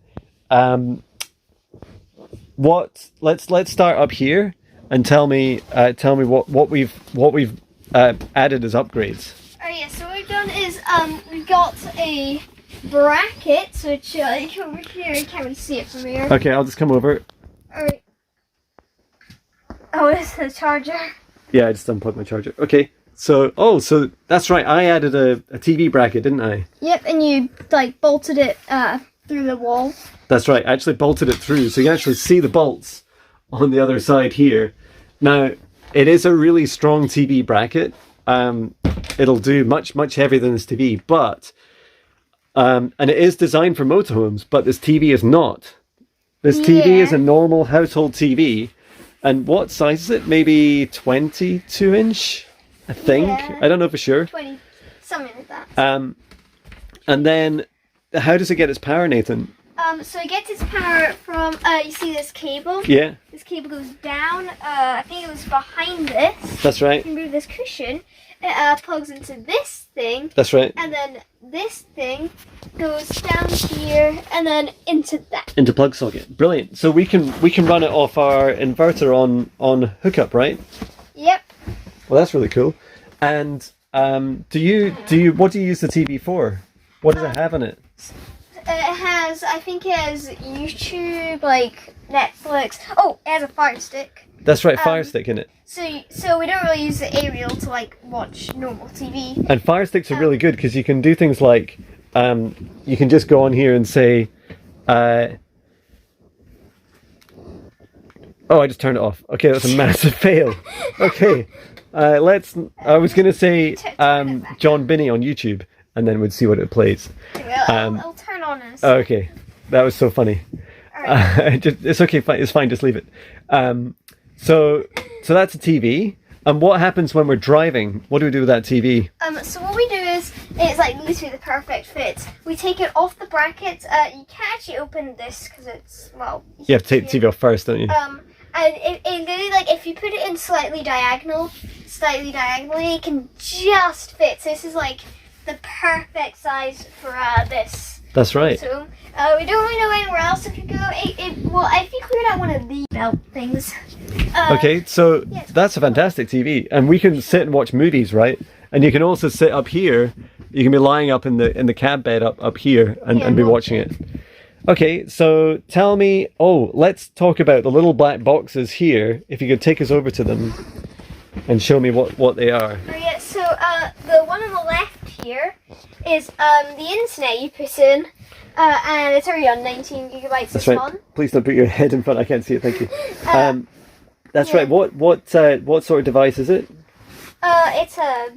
let's start up here and tell me what we've added as upgrades. Oh yeah, so what we've done is we've got a bracket, which over here, you can't really see it from here. Okay, I'll just come over. Alright. Oh, it's the charger. Yeah, I just unplugged my charger. Okay, so that's right. I added a TV bracket, didn't I? Yep, and you like bolted it through the wall. That's right. I actually bolted it through, so you can actually see the bolts on the other side here. Now, it is a really strong TV bracket. It'll do much heavier than this TV, but and it is designed for motorhomes, but this TV is not. This TV is a normal household TV. And what size is it? Maybe 22 inch, I think. Yeah. I don't know for sure. 20, something like that. And then, how does it get its power, Nathan? So it gets its power from, you see this cable? Yeah. This cable goes down, I think it was behind this. That's right. You move this cushion, it plugs into this thing. That's right. And then this thing goes down here and then into that. Into plug socket. Brilliant. So we can run it off our inverter on hookup, right? Yep. Well, that's really cool. And what do you use the TV for? What does it have in it? I think it has YouTube, like Netflix. Oh, it has a Fire Stick. That's right, Fire Stick in it. So we don't really use the aerial to like watch normal TV. And Fire Sticks are really good because you can do things like you can just go on here and say, oh, I just turned it off. Okay, that's a massive fail. Okay, I was going to say Jon Binnie on YouTube, and then we'd see what it plays. I'll turn on this. Okay, that was so funny. Right. It's okay, it's fine, just leave it. So that's a TV. And what happens when we're driving? What do we do with that TV? So what we do is, it's like literally the perfect fit. We take it off the bracket. You can't actually open this because it's, well... You have to take the TV off first, don't you? And it really, like, if you put it in slightly diagonally, it can just fit. So this is like the perfect size for this. That's right. So we don't really know anywhere else it could go. Well, I think we got one of the belt things. Okay, so that's a fantastic TV, and we can sit and watch movies, right? And you can also sit up here. You can be lying up in the cab bed up here and be watching it. Okay, so tell me. Oh, let's talk about the little black boxes here. If you could take us over to them and show me what they are. Oh yeah. So the one on the left here is the internet you put in. And it's already on 19 gigabytes. That's right. On. Please don't put your head in front. I can't see it. Thank you. That's right. What sort of device is it? It's a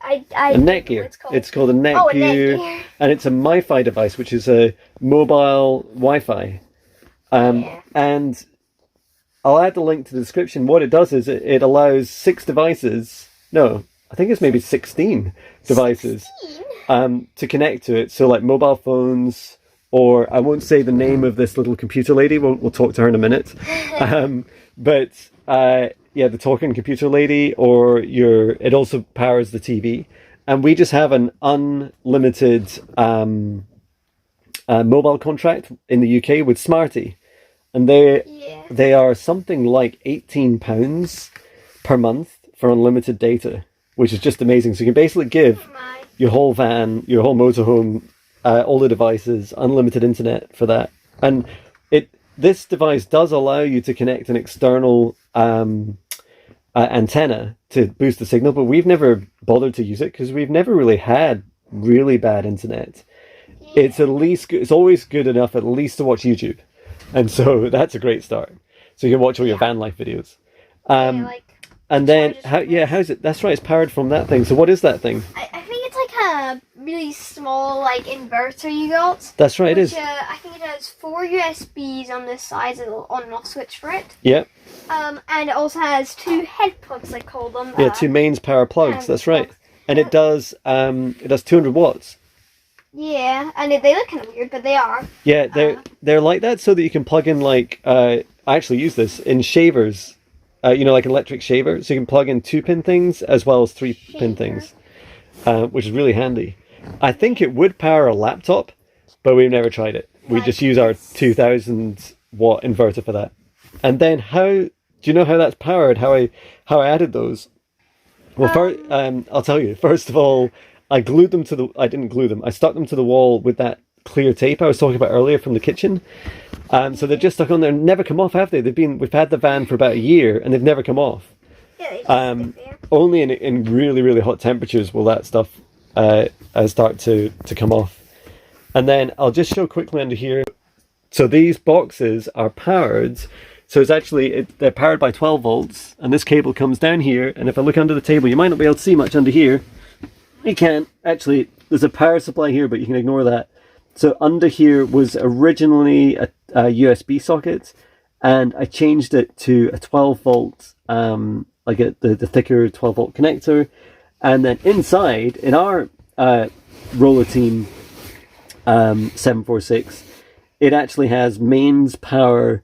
Netgear. It's called a Netgear, and it's a MiFi device, which is a mobile Wi-Fi. And I'll add the link to the description. What it does is it allows 6 devices. No, I think it's maybe 16 devices. 16? To connect to it. So like mobile phones, or I won't say the name of this little computer lady. We'll talk to her in a minute. But the talking computer lady, or it also powers the TV. And we just have an unlimited mobile contract in the UK with Smarty, and they are something like £18 per month for unlimited data, which is just amazing. So you can basically give your whole van, your whole motorhome, all the devices, unlimited internet for that. And this device does allow you to connect an external antenna to boost the signal, but we've never bothered to use it because we've never really had really bad internet. It's always good enough at least to watch YouTube, and so that's a great start. So you can watch all your van life videos. And then how's it? That's right, it's powered from that thing. So what is that thing? I think it's like a really small inverter you got. That's right, it is. I think it has 4 USBs on this side, a little on and off switch for it. Yeah. And it also has 2 head plugs, I call them. Yeah, 2 mains power plugs. That's right. And it does 200 watts. Yeah, and they look kind of weird, but they are. Yeah, they're like that so that you can plug in I actually use this in shavers, like an electric shaver. So you can plug in 2-pin things as well as 3-pin things, which is really handy. I think it would power a laptop, but we've never tried it. We just use our 2000 watt inverter for that. And then do you know how that's powered? How I added those? Well, first, I'll tell you. First of all, I glued them I didn't glue them. I stuck them to the wall with that clear tape I was talking about earlier from the kitchen. So they're just stuck on there and never come off, have they? We've had the van for about a year and they've never come off. Yeah, they just stick there. Only in really, really hot temperatures will that stuff start to come off. And then I'll just show quickly under here. So these boxes are powered. So it's actually, they're powered by 12 volts, and this cable comes down here, and if I look under the table, you might not be able to see much under here. You can. Actually, there's a power supply here, but you can ignore that. So under here was originally a USB socket, and I changed it to a 12 volt, the thicker 12 volt connector. And then inside, in our Rollerteam 746, it actually has mains power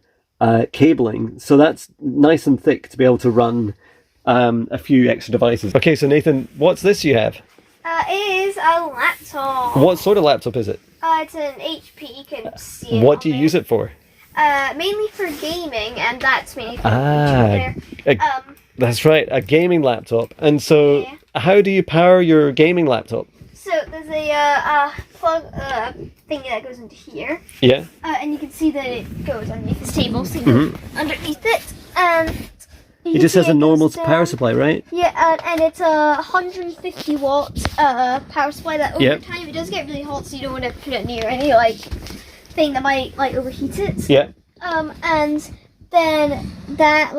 cabling, so that's nice and thick to be able to run a few extra devices. Okay, so Nathan, what's this you have? It is a laptop. What sort of laptop is it? It's an HP, you can see it. What do you use it for? Mainly for gaming, and that's mainly for there. That's right, a gaming laptop. And so, how do you power your gaming laptop? So there's a plug thing that goes into here. Yeah. And you can see that it goes underneath this table, so you go underneath it, and it just has a normal power supply, right? Yeah, and it's a 150 watt power supply that over time it does get really hot, so you don't want to put it near any thing that might overheat it. Yeah. And then that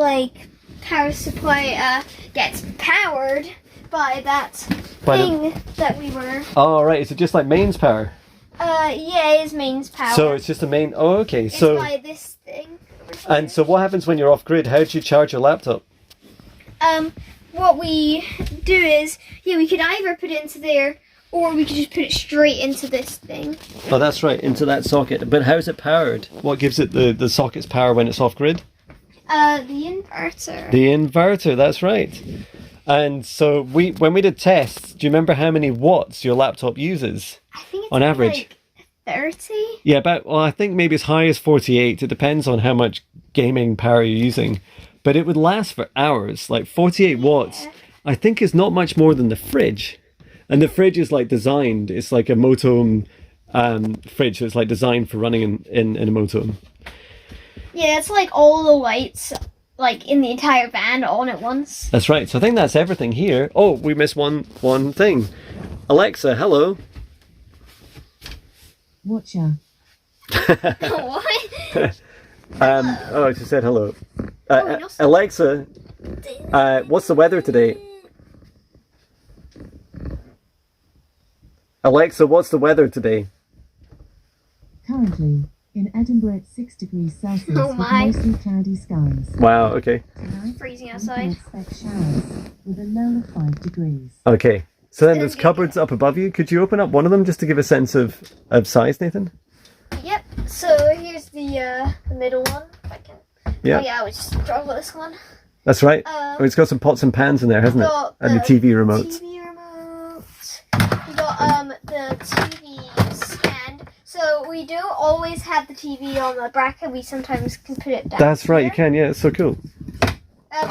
power supply gets powered by that thing that we were. Oh right, is it just like mains power? Yeah, it is mains power. So it's just a main. Oh okay. It's so by this thing. And so what happens when you're off grid? How do you charge your laptop? What we do is, we could either put it into there, or we could just put it straight into this thing. Oh, that's right, into that socket. But how's it powered? What gives it the socket's power when it's off grid? The inverter. The inverter, that's right. And so when we did tests, do you remember how many watts your laptop uses? I think it's on average. 30? Yeah, I think maybe as high as 48. It depends on how much gaming power you're using. But it would last for hours. 48 watts, I think is not much more than the fridge. And the fridge is designed, it's like a motorhome fridge, so it's designed for running in a motorhome. Yeah, it's all the lights in the entire van on at once. That's right. So I think that's everything here. Oh, we missed one thing. Alexa, hello. Watcher. What? Oh, she said hello. Alexa, what's the weather today? Alexa, what's the weather today? Currently, in Edinburgh at 6 degrees Celsius with mostly cloudy skies. Wow, okay. It's freezing outside. We can expect showers with a low of 5 degrees. Okay. So then there's cupboards up above you. Could you open up one of them just to give a sense of size, Nathan? Yep. So here's the middle one. If I can. Yeah. Oh yeah, I would just draw this one. That's right. It's got some pots and pans in there, hasn't it? And the TV remote. TV remote. We got the TV stand. So we don't always have the TV on the bracket. We sometimes can put it down. That's right, you here. can, yeah, it's so cool. We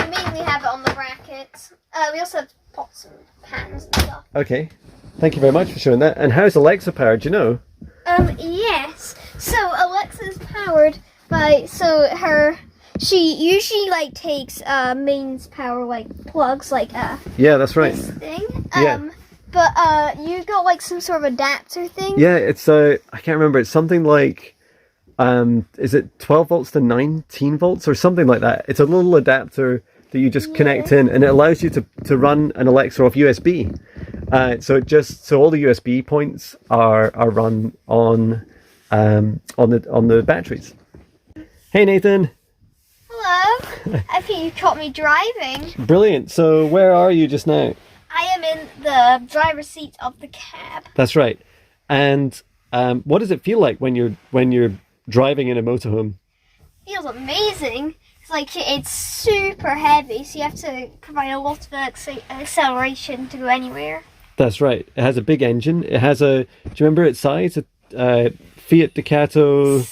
mainly have it on the bracket. We also have pots and pans and stuff. Okay, thank you very much for showing that. And how's Alexa powered, do you know? Yes. So Alexa's powered by she usually like takes mains power like plugs like Yeah, that's right. this thing. Yeah. But you got like some sort of adapter thing. Yeah, it's I can't remember, it's something like is it 12 volts to 19 volts or something like that. It's a little adapter that you just connect in, and it allows you to run an Alexa off USB. So all the USB points are run on the batteries. Hey Nathan. Hello. I think you caught me driving. Brilliant. So where are you just now? I am in the driver's seat of the cab. That's right. And what does it feel like when you're driving in a motorhome? Feels amazing. It's like it's super heavy, so you have to provide a lot of acceleration to go anywhere. That's right. It has a big engine. It has do you remember its size? A Fiat Ducato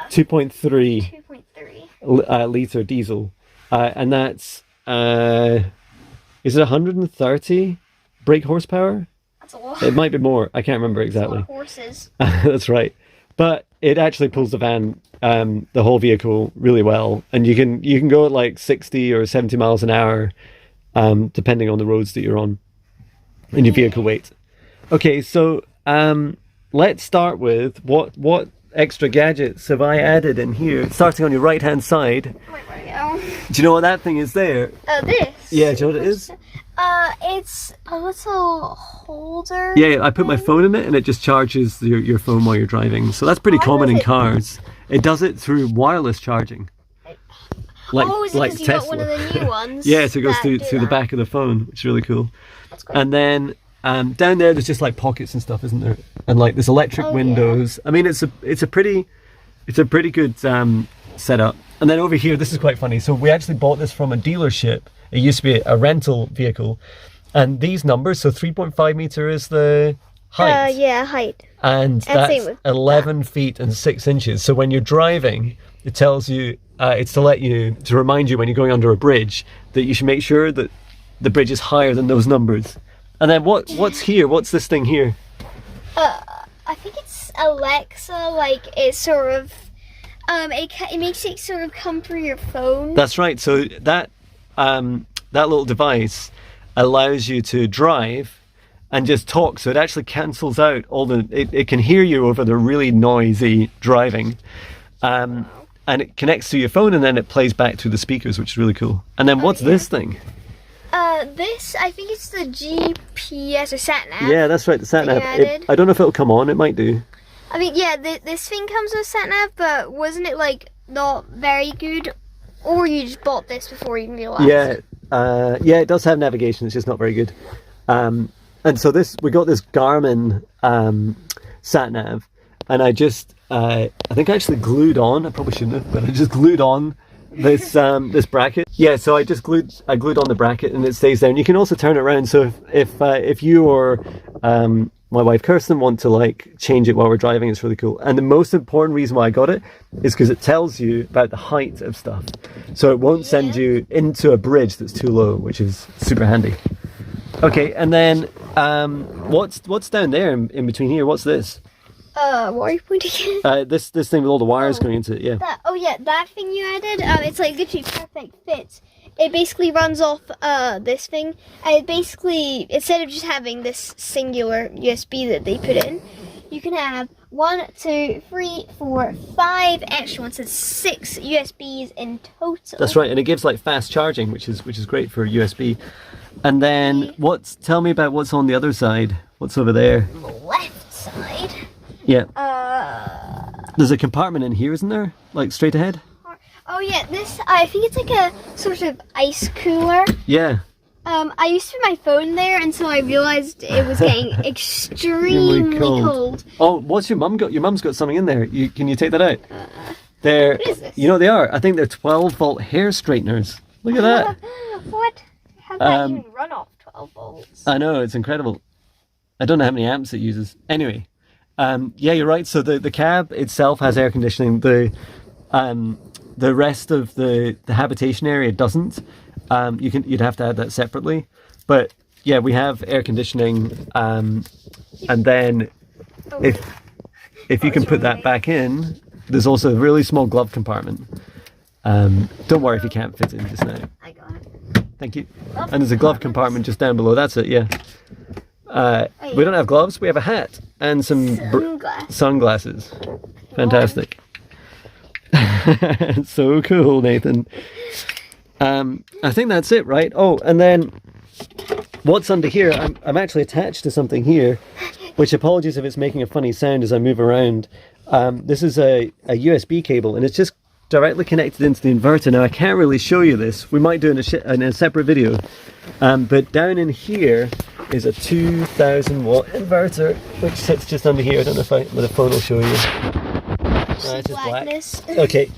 2.3 2.3 litre diesel. And that's, is it 130 brake horsepower? That's a lot. It might be more. I can't remember exactly. That's a lot of horses. That's right. But it actually pulls the van, the whole vehicle really well. And you can go at like 60 or 70 miles an hour, depending on the roads that you're on and your vehicle weight. Okay, so let's start with what extra gadgets have I added in here? Starting on your right hand side. Wait, where are you? Do you know what that thing is there? This. Yeah, do you know what it is? It's a little holder. Yeah, I put my phone in it and it just charges your phone while you're driving. So that's pretty common in cars. It does it through wireless charging. Like, is it like 'cause you Tesla. got one of the new ones? Yeah, so it goes that through do the that? back of the phone, which is really cool. That's great. And then down there, there's just like pockets and stuff, isn't there? And like there's electric windows. I mean, it's a pretty good setup. And then over here, this is quite funny. So we actually bought this from a dealership. It used to be a rental vehicle, and these numbers. So 3.5 meter is the height. Yeah, height. And same that's with 11 feet and 6 inches. So when you're driving, it tells you it's to remind you when you're going under a bridge that you should make sure that the bridge is higher than those numbers. And then what's here? What's this thing here? I think it's Alexa. Like it's sort of, it makes it sort of come through your phone. That's right. So that little device allows you to drive and just talk. So it actually cancels out it can hear you over the really noisy driving. And it connects to your phone and then it plays back to the speakers, which is really cool. And then what's this thing? This, I think it's the GPS or sat nav. Yeah, that's right, the sat nav. added. I don't know if it'll come on, it might do. I mean, yeah, this thing comes with sat nav, but wasn't it like not very good? Or you just bought this before you realized? Yeah, it does have navigation, it's just not very good. And so we got this Garmin sat nav, and I think I actually glued on. I probably shouldn't have, but I just glued on this bracket. Yeah, so I glued on the bracket and it stays there. And you can also turn it around. So if you or my wife Kirsten want to like change it while we're driving, it's really cool. And the most important reason why I got it is because it tells you about the height of stuff. So it won't send you into a bridge that's too low, which is super handy. Okay, and then what's down there in between here? What's this? What are you pointing at? This thing with all the wires going into it, yeah. That thing you added, it's like literally perfect fit. It basically runs off this thing, and it basically, instead of just having this singular USB that they put in, you can have 1, 2, 3, 4, 5 extra ones, so 6 USBs in total. That's right, and it gives like fast charging, which is great for USB. And then tell me about what's on the other side. What's over there? On the left side. Yeah. There's a compartment in here, isn't there? Like straight ahead? Oh yeah, this, I think it's like a sort of ice cooler. Yeah. I used to put my phone there until I realized it was getting extremely cold. Oh, what's your mum got? Your mum's got something in there. Can you take that out? They're, what is this? You know what they are? I think they're 12-volt hair straighteners. Look at that. What? How does that even run off 12 volts? I know, it's incredible. I don't know how many amps it uses. Anyway, Yeah, you're right. So the cab itself has air conditioning. The rest of the habitation area doesn't. You'd have to add that separately. But yeah, we have air conditioning. And then if you can put that back in, there's also a really small glove compartment. Don't worry if you can't fit in just now. I got it. Thank you. And there's a glove compartment just down below. That's it. Yeah. We don't have gloves. We have a hat and some sunglasses. Fantastic. So cool, Nathan. I think that's it, right? Oh, and then what's under here? I'm actually attached to something here, which, apologies if it's making a funny sound as I move around. This is a USB cable, and it's just directly connected into the inverter. Now I can't really show you this. We might do it in a separate video. But down in here is a 2000 watt inverter, which sits just under here. I don't know if the phone will show you. It's just black. Okay.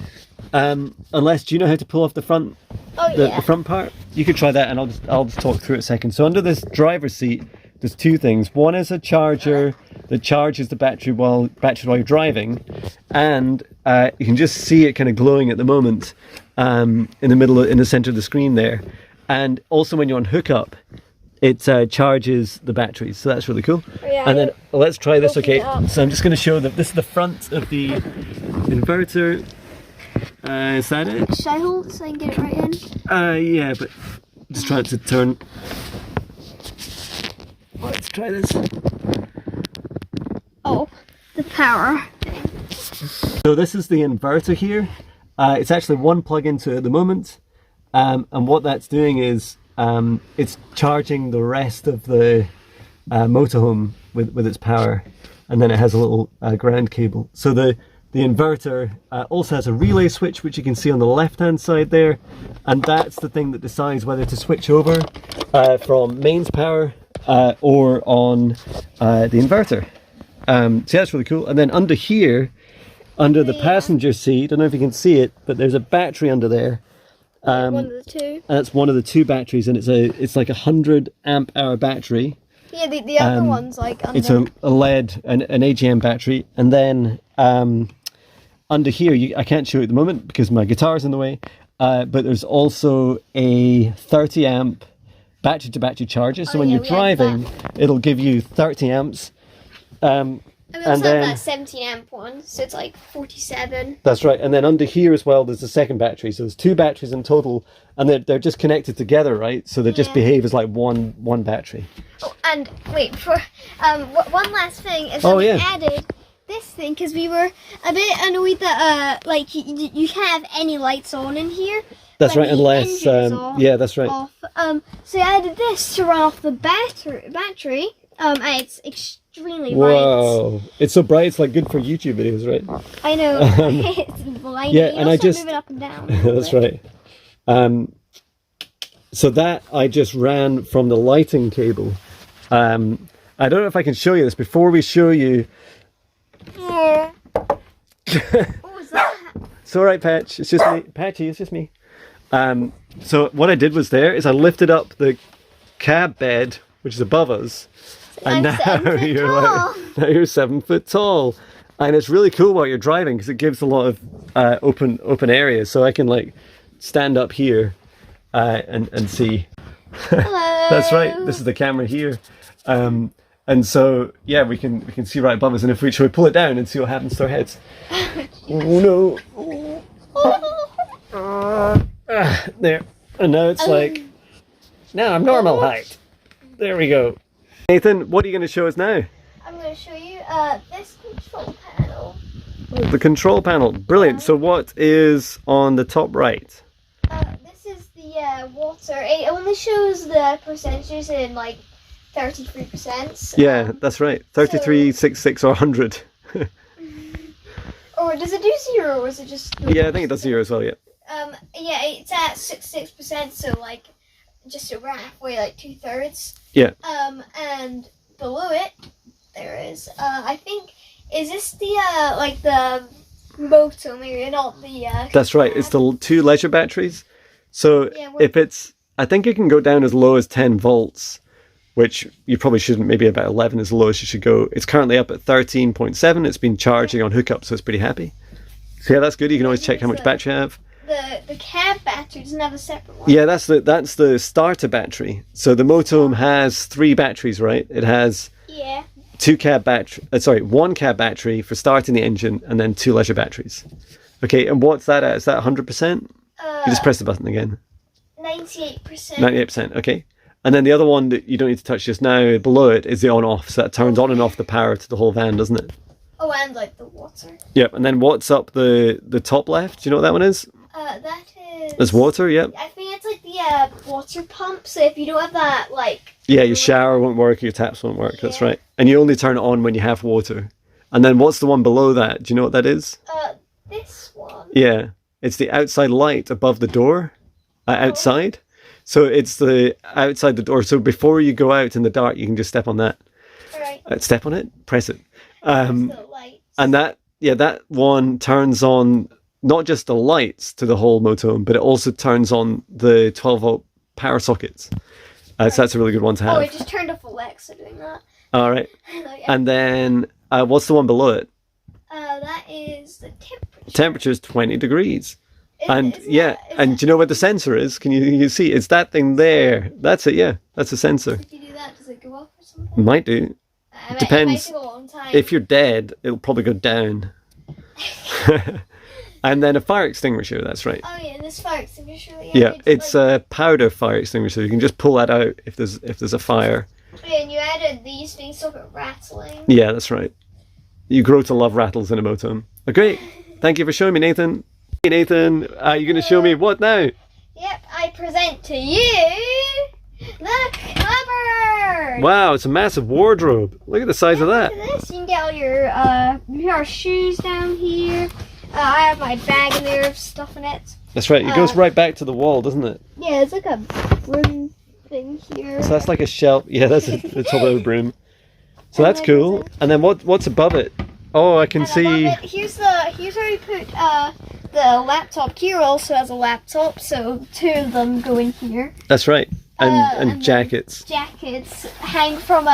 Unless, do you know how to pull off the front? The front part? You could try that, and I'll just talk through it a second. So under this driver's seat, there's two things. One is a charger that charges the battery while you're driving, and you can just see it kind of glowing at the moment in the center of the screen there. And also when you're on hookup, it charges the batteries, so that's really cool. And then let's try this. Okay, so I'm just going to show that this is the front of the inverter. Is that it? Should I hold so I can get it right in? Yeah, but just try to turn. Let's try this. Oh, the power. So this is the inverter here. It's actually one plug into it at the moment, and what that's doing is it's charging the rest of the motorhome with its power, and then it has a little ground cable. So the inverter also has a relay switch, which you can see on the left hand side there, and that's the thing that decides whether to switch over from mains power or on the inverter. So that's really cool. And then under here, under the passenger seat, I don't know if you can see it, but there's a battery under there. One of the two. And that's one of the two batteries, and it's like a 100 amp hour battery. Yeah, the other one's like under. It's a lead, an AGM battery, and then under here, I can't show it at the moment because my guitar's in the way, but there's also a 30 amp battery to battery charger. So when you're driving, it'll give you 30 amps. And we also have that 17 amp one, so it's like 47. That's right. And then under here as well, there's a second battery. So there's two batteries in total, and they're just connected together, right? So they just behave as like one battery. Oh, and wait, for one last thing is that we added this thing because we were a bit annoyed that like you can't have any lights on in here. That's right, unless yeah, that's right. Off. So I added this to run off the battery. And it's extremely bright. Whoa, it's so bright. It's like good for YouTube videos, right? I know. It's blinding. Yeah, and I just move it up and down. That's right. So that I just ran from the lighting cable. I don't know if I can show you this before we show you. What was that? It's all right, Patch. It's just me. Patchy, it's just me. So what I did was I lifted up the cab bed, which is above us, and now you're 7 foot tall, and it's really cool while you're driving because it gives a lot of open areas. So I can like stand up here and see. Hello. That's right. This is the camera here. And so, yeah, we can see right above us, and should we pull it down and see what happens to our heads? Oh no! There, and now it's like, now I'm normal height. There we go. Nathan, what are you going to show us now? I'm going to show you this control panel. The control panel, brilliant. So what is on the top right? This is the water. It only shows the percentages in like 33%. Yeah, that's right. 33, 66, or 100. Or does it do 0, or is it just... Yeah, I think it does 0 as well, yeah. Yeah, it's at 66%, so like just over halfway, like 2/3. Yeah. And below it, there is, I think, is this the, like the motor maybe, not the, That's right, it's the 2 leisure batteries. So yeah, if it's, I think it can go down as low as 10 volts. which you probably shouldn't. Maybe about 11 is the lowest you should go. It's currently up at 13.7. It's been charging on hookup, so it's pretty happy. So yeah, that's good. You can always check how much battery you have. The cab battery doesn't have a separate one. Yeah, that's the starter battery. So the motorhome has 3 batteries, right? It has one cab battery for starting the engine, and then 2 leisure batteries. Okay, and what's that at? Is that 100%? You just press the button again. 98%. 98%, okay. And then the other one that you don't need to touch just now, below it, is the on-off. So that turns on and off the power to the whole van, doesn't it? Oh, and like the water. Yep, and then what's up the top left? Do you know what that one is? That is... There's water, yep. I think it's like the water pump, so if you don't have that, like... Yeah, your shower won't work, your taps won't work, that's right. And you only turn it on when you have water. And then what's the one below that? Do you know what that is? This one. Yeah, it's the outside light above the door, outside. So it's the outside the door. So before you go out in the dark, you can just step on that. Right. Step on it, press it. The lights. And that one turns on not just the lights to the whole motorhome, but it also turns on the 12-volt power sockets. So that's a really good one to have. Oh, I just turned off Alexa doing that. All right. Yeah. And then what's the one below it? That is the temperature. Temperature's 20 degrees. And do you know where the sensor is? Can you see? It's that thing there. That's it, yeah. That's a sensor. If you do that, does it go up or something? Might do. Depends. It might take a long time. If you're dead, it'll probably go down. And then a fire extinguisher, that's right. Oh yeah, this fire extinguisher. Yeah, it's a powder fire extinguisher. You can just pull that out if there's a fire. Yeah, and you added these things so it rattling. Yeah, that's right. You grow to love rattles in a motorhome. Oh, great. Thank you for showing me, Nathan. Hey, Nathan, you're going to show me what now? Yep, I present to you the cupboard. Wow, it's a massive wardrobe. Look at the size of that. Look at this. You can get all your shoes down here. I have my bag in there of stuff in it. That's right. It goes right back to the wall, doesn't it? Yeah, it's like a broom thing here. So that's like a shelf. Yeah, that's the top of a broom. So that's cool. And then what's above it? Oh, I can see. Here's where we put the laptop. Here also has a laptop, so 2 of them go in here. That's right. And jackets. Jackets hang from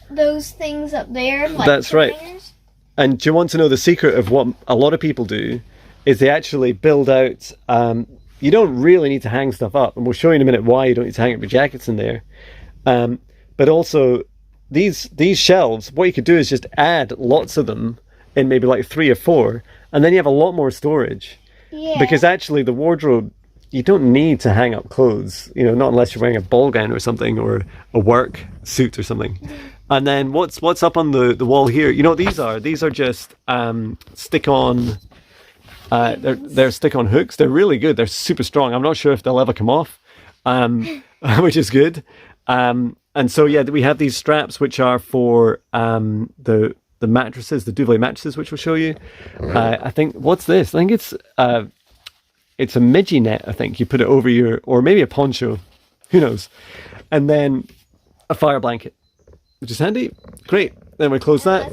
those things up there. Like that's right. Hangers. And do you want to know the secret of what a lot of people do? Is they actually build out. You don't really need to hang stuff up, and we'll show you in a minute why you don't need to hang up your jackets in there. But also, these shelves, what you could do is just add lots of them in maybe like 3 or 4, and then you have a lot more storage. Yeah. Because actually, the wardrobe, you don't need to hang up clothes. You know, not unless you're wearing a ball gown or something, or a work suit or something. And then what's up on the wall here? You know what these are? These are just stick-on. They're stick-on hooks. They're really good. They're super strong. I'm not sure if they'll ever come off, which is good. And so yeah, we have these straps which are for the mattresses, the duvet mattresses, which we'll show you. I think what's this? I think it's a midgie net. I think you put it over or maybe a poncho, who knows? And then a fire blanket, which is handy. Great. Then we close that.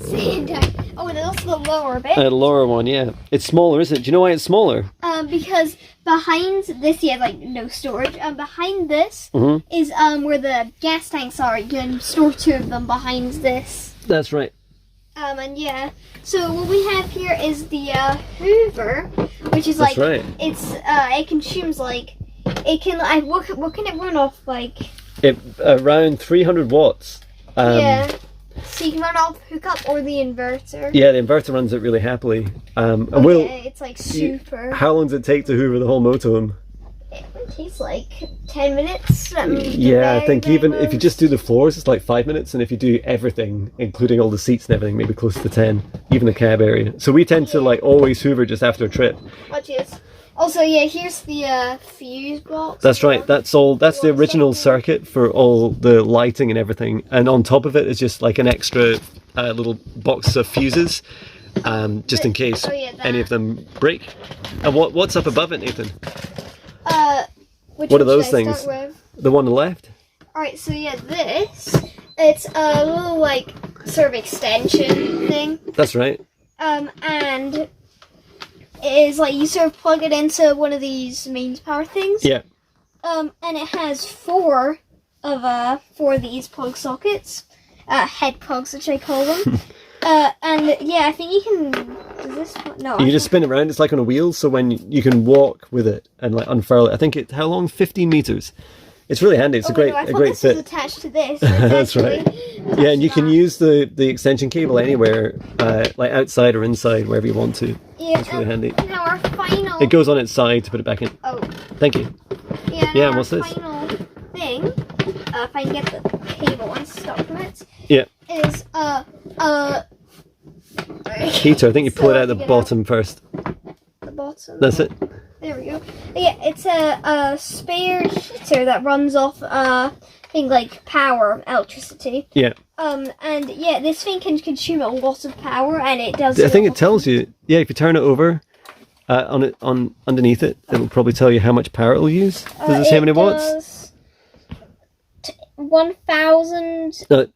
Oh, and also the lower bit. The lower one, yeah. It's smaller, isn't it? Do you know why it's smaller? Because behind this, you have like no storage. Behind this is where the gas tanks are. You can store 2 of them behind this. That's right. And yeah. So what we have here is the Hoover, which is like it consumes like what can it run off like? Around 300 watts. Yeah. So you can run off hookup or the inverter. Yeah, the inverter runs it really happily. It's like super. How long does it take to hoover the whole motorhome? It takes like 10 minutes. Yeah, I think even if you just do the floors, it's like 5 minutes, and if you do everything, including all the seats and everything, maybe close to 10, even the cab area. So we tend to like always hoover just after a trip. Watch this. Also, yeah, here's the fuse box. That's right. That's the original circuit for all the lighting and everything. And on top of it is just like an extra little box of fuses, just in case any of them break. And what's up above it, Nathan? What are those things? The one on the left? Alright, so yeah, it's a little like sort of extension thing. That's right. And it is like you sort of plug it into one of these mains power things. Yeah. And it has 4 for these plug sockets, head plugs, which I call them. And yeah, I think you can. Does this? No. You just spin it around. It's like on a wheel, so when you can walk with it and like unfurl it. I think how long? 15 meters. It's really handy. It's a great this fit. Was attached to this. That's right. Yeah, and you can use the extension cable anywhere, like outside or inside, wherever you want to. Yeah, it's really handy. Now our final. It goes on its side to put it back in. Oh. Thank you. Yeah. And what's this? Final thing, if I can get the cable and stop from it. Yeah. Is Heater. I think you pull it out the bottom first. The bottom. That's it. There we go. Yeah, it's a spare heater that runs off thing like power, electricity. Yeah. And yeah, this thing can consume a lot of power, and it does. I think it tells you. Yeah, if you turn it over, on underneath it, it'll probably tell you how much power it'll use. Does it say how many watts? 1,800.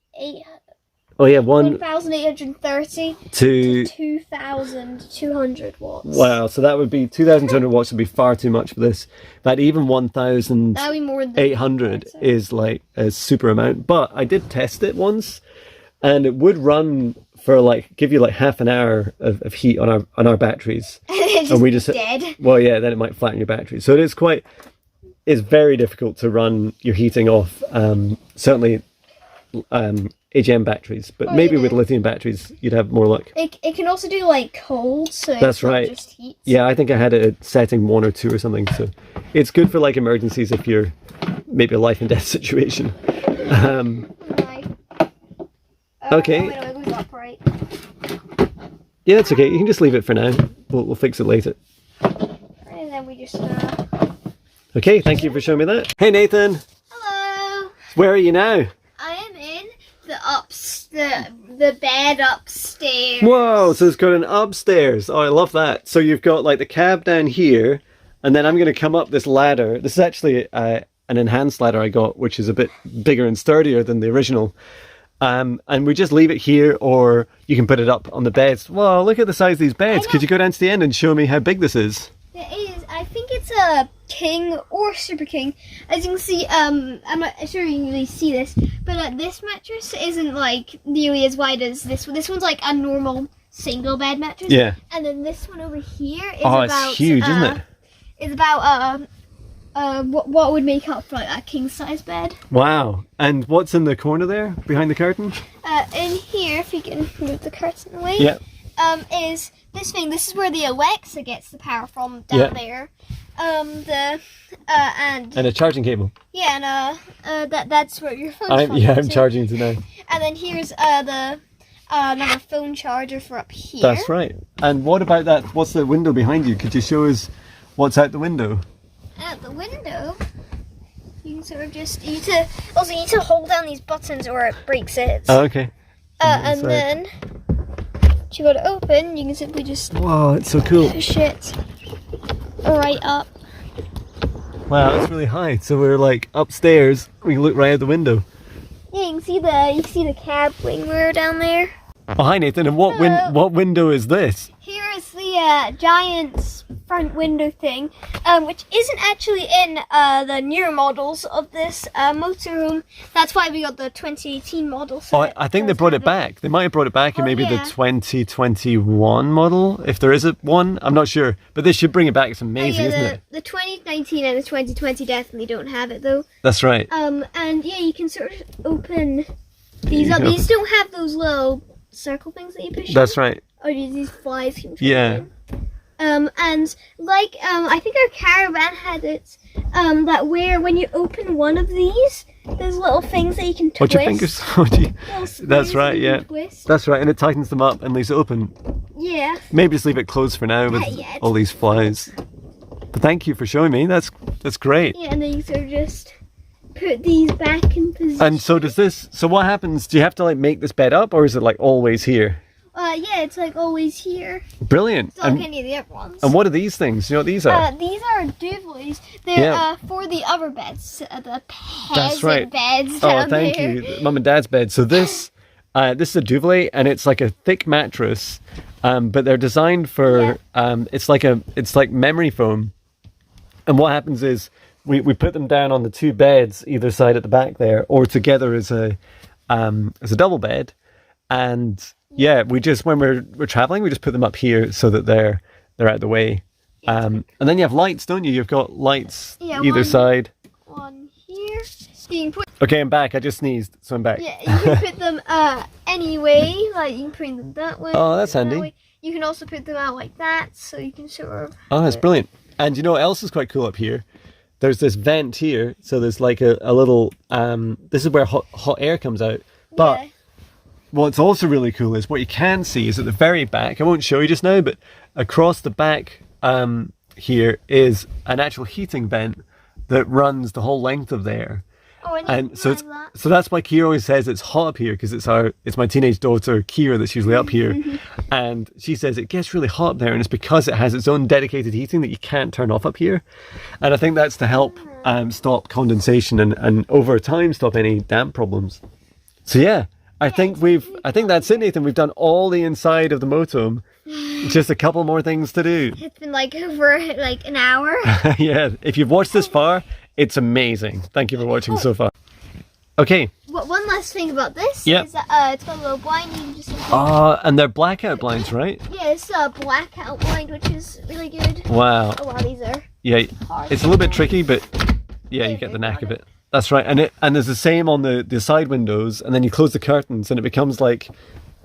Oh yeah, 1,830 to 2,200 watts. Wow, so that would be 2,200 watts would be far too much for this. But even 1,800 is like a super amount. But I did test it once, and it would run for like give you like half an hour of heat on our batteries. And we just dead. Well, yeah, then it might flatten your battery. So it's very difficult to run your heating off. Certainly. AGM batteries, but maybe with lithium batteries you'd have more luck. It can also do like cold, so that's right. Just heat. Yeah, I think I had it at setting 1 or 2 or something, so it's good for like emergencies if you're maybe a life and death situation. Okay. We got right. Yeah, that's okay. You can just leave it for now. We'll fix it later. And then we just. Okay, thank you for showing me that. Hey Nathan. Hello. Where are you now? The bed upstairs. Whoa, so it's got an upstairs. Oh, I love that. So you've got like the cab down here, and then I'm going to come up this ladder. This is actually an enhanced ladder I got, which is a bit bigger and sturdier than the original. And we just leave it here, or you can put it up on the beds. Whoa, look at the size of these beds. Could you go down to the end and show me how big this is? It is. I think it's a king or super king. As you can see, I'm not sure you can really see this, but this mattress isn't like nearly as wide as this one. This one's like a normal single bed mattress. Yeah. And then this one over here is it's huge, isn't it? It's about what would make up for like a king size bed. Wow. And what's in the corner there behind the curtain? In here, if you can move the curtain away. Yeah. Is this thing? This is where the Alexa gets the power from down there. And a charging cable. Yeah, and that's where your phone's I'm charging it now. And then here's another phone charger for up here. That's right. And what about that? What's the window behind you? Could you show us what's out the window? Out the window, you can sort of just you need to hold down these buttons or it breaks it. Oh, okay. And then you got to open. You can simply just whoa, it's so cool. Push it right up. Wow, it's really high. So we're like upstairs. We can look right out the window. Yeah, you can see the cab wing mirror down there. Oh, hi Nathan. And what window is this? Here is the giant front window thing, which isn't actually in the newer models of this motorhome. That's why we got the 2018 model. So I think they brought it back. They might have brought it back in maybe the 2021 model, if there is one. I'm not sure, but they should bring it back. It's amazing, isn't it? The 2019 and the 2020 definitely don't have it though. That's right. And yeah, you can sort of open these up. These don't have those little circle things that you push. That's right. Or these flies can fit in. And like I think our caravan had it that where when you open one of these, there's little things that you can twist. What your fingers? That's right, yeah. That's right, and it tightens them up and leaves it open. Yeah. Maybe just leave it closed for now with all these flies. But thank you for showing me. That's great. Yeah, and then you sort of just put these back in position. And so so what happens? Do you have to like make this bed up, or is it like always here? Yeah, it's like always here. Brilliant. It's like any of the other ones. And what are these things? Do you know what these are? These are duvalies. They're for the other beds, the peasant beds down thank you, Mum and Dad's bed. So this is a duvet, and it's like a thick mattress, but they're designed for it's like memory foam. And what happens is we put them down on the 2 beds either side at the back there, or together as a double bed. And yeah, we just, when we're traveling, we just put them up here so that they're out of the way. And then you have lights, don't you? You've got lights either side. One here. You can put. Okay, I'm back. I just sneezed, so I'm back. Yeah, you can put them any way. Like you can put them that way. Oh, that's handy. Way. You can also put them out like that, so you can sort of. Oh, that's brilliant. And you know what else is quite cool up here? There's this vent here, so there's like a little. This is where hot air comes out. But what's also really cool is what you can see is at the very back. I won't show you just now, but across the back here is an actual heating vent that runs the whole length of there. Oh, and so that's why Kira always says it's hot up here, because it's my teenage daughter Kira that's usually up here, and she says it gets really hot up there, and it's because it has its own dedicated heating that you can't turn off up here. And I think that's to help stop condensation and over time stop any damp problems. So yeah, I think that's it, Nathan. We've done all the inside of the motorhome. Just a couple more things to do. It's been like over like an hour. Yeah, if you've watched this far, it's amazing. Thank you for watching so far. Okay. One last thing about this is that it's got a little blind. You can just. And they're blackout blinds, right? Yeah, it's a blackout blind, which is really good. Wow. Oh wow, these are. Yeah, it's a little bit tricky, but yeah, you get the knack of it. That's right, and there's the same on the side windows, and then you close the curtains, and it becomes like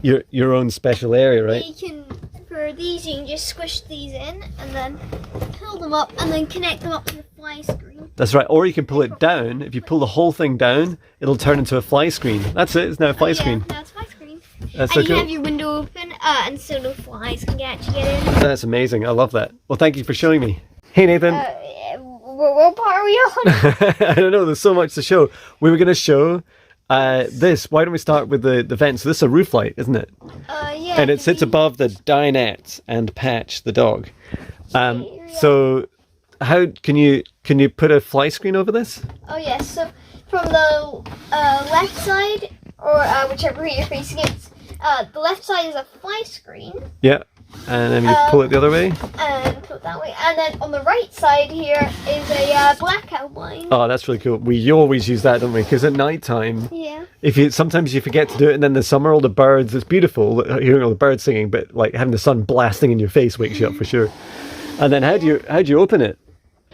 your own special area, right? You can, for these, you can just squish these in, and then pull them up, and then connect them up to the fly screen. That's right, or you can pull it down. If you pull the whole thing down, it'll turn into a fly screen. That's it, it's now a fly screen. Now it's a fly screen. That's and so cool. You have your window open, and so no flies can actually get in. That's amazing, I love that. Well, thank you for showing me. Hey, Nathan. What part are we on? I don't know, there's so much to show. We were going to show this. Why don't we start with the vent? So this is a roof light, isn't it? Yeah. And it sits above the dinette and Patch, the dog. So how can you put a fly screen over this? Oh yes, so from the left side, or whichever way you're facing it, the left side is a fly screen. Yeah. And then you pull it the other way? And pull it that way. And then on the right side here is a blackout blind. Oh, that's really cool. We always use that, don't we? Because at night time, sometimes you forget to do it, and then in the summer, all the birds, it's beautiful hearing all the birds singing, but like having the sun blasting in your face wakes you up for sure. And then how do you open it?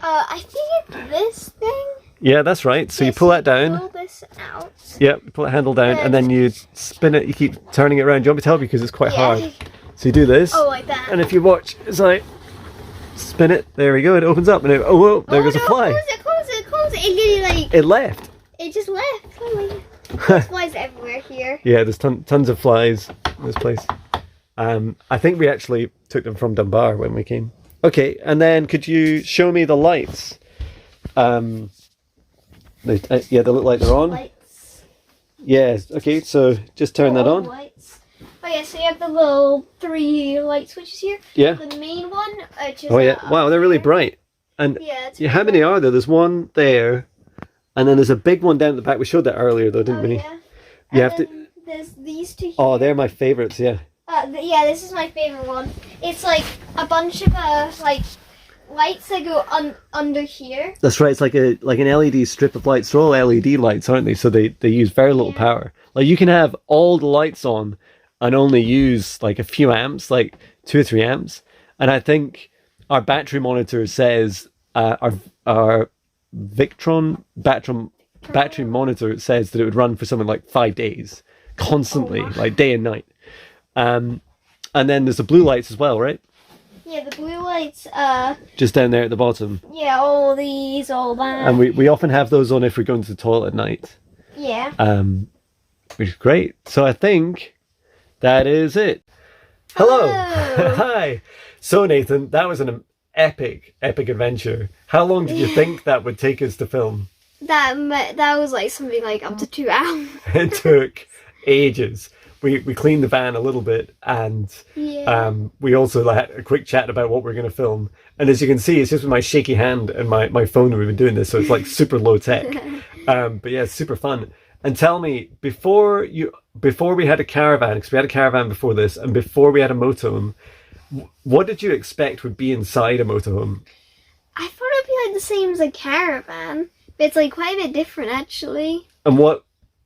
I think it's this thing. Yeah, that's right. So you pull that down. Pull this out. Yeah, pull the handle down, and then you spin it. You keep turning it around. Do you want me to help you? Because it's quite hard. So you do this. Oh, like that. And if you watch, as I spin it, there we go. It opens up, and whoa, there goes a fly. Close it. It literally It left. It just left. There's flies everywhere here. Yeah, there's tons of flies in this place. I think we actually took them from Dunbar when we came. Okay, and then could you show me the lights? They look like they're on. Lights. Yes. Okay, so just turn that on. Lights. Oh yeah, so you have the little 3 light switches here. Yeah. The main one. Wow, they're really bright. And how many are there? There's one there, and then there's a big one down at the back. We showed that earlier, though, didn't we? Yeah. You have to. There's these 2 here. Oh, they're my favorites. Yeah. This is my favorite one. It's like a bunch of like lights that go under here. That's right. It's like an LED strip of lights. They're all LED lights, aren't they? So they use very little power. Like you can have all the lights on and only use like a few amps, like 2 or 3 amps. And I think our battery monitor says our Victron battery monitor says that it would run for something like 5 days, constantly, like day and night. And then there's the blue lights as well, right? Yeah, the blue lights. Just down there at the bottom. Yeah, all these, all that. And we often have those on if we're going to the toilet at night. Yeah. Which is great. So I think that is it. Hello. Hi. So Nathan, that was an epic adventure. How long did you think that would take us to film? That was like something like up to 2 hours. It took ages. We cleaned the van a little bit, and we also had a quick chat about what we're going to film. And as you can see, it's just with my shaky hand and my phone that we've been doing this, so it's like super low tech. But yeah, it's super fun. And tell me, before we had a caravan, because we had a caravan before this, and before we had a motorhome, what did you expect would be inside a motorhome? I thought it'd be quite the same as a caravan, but it's like quite a bit different actually. And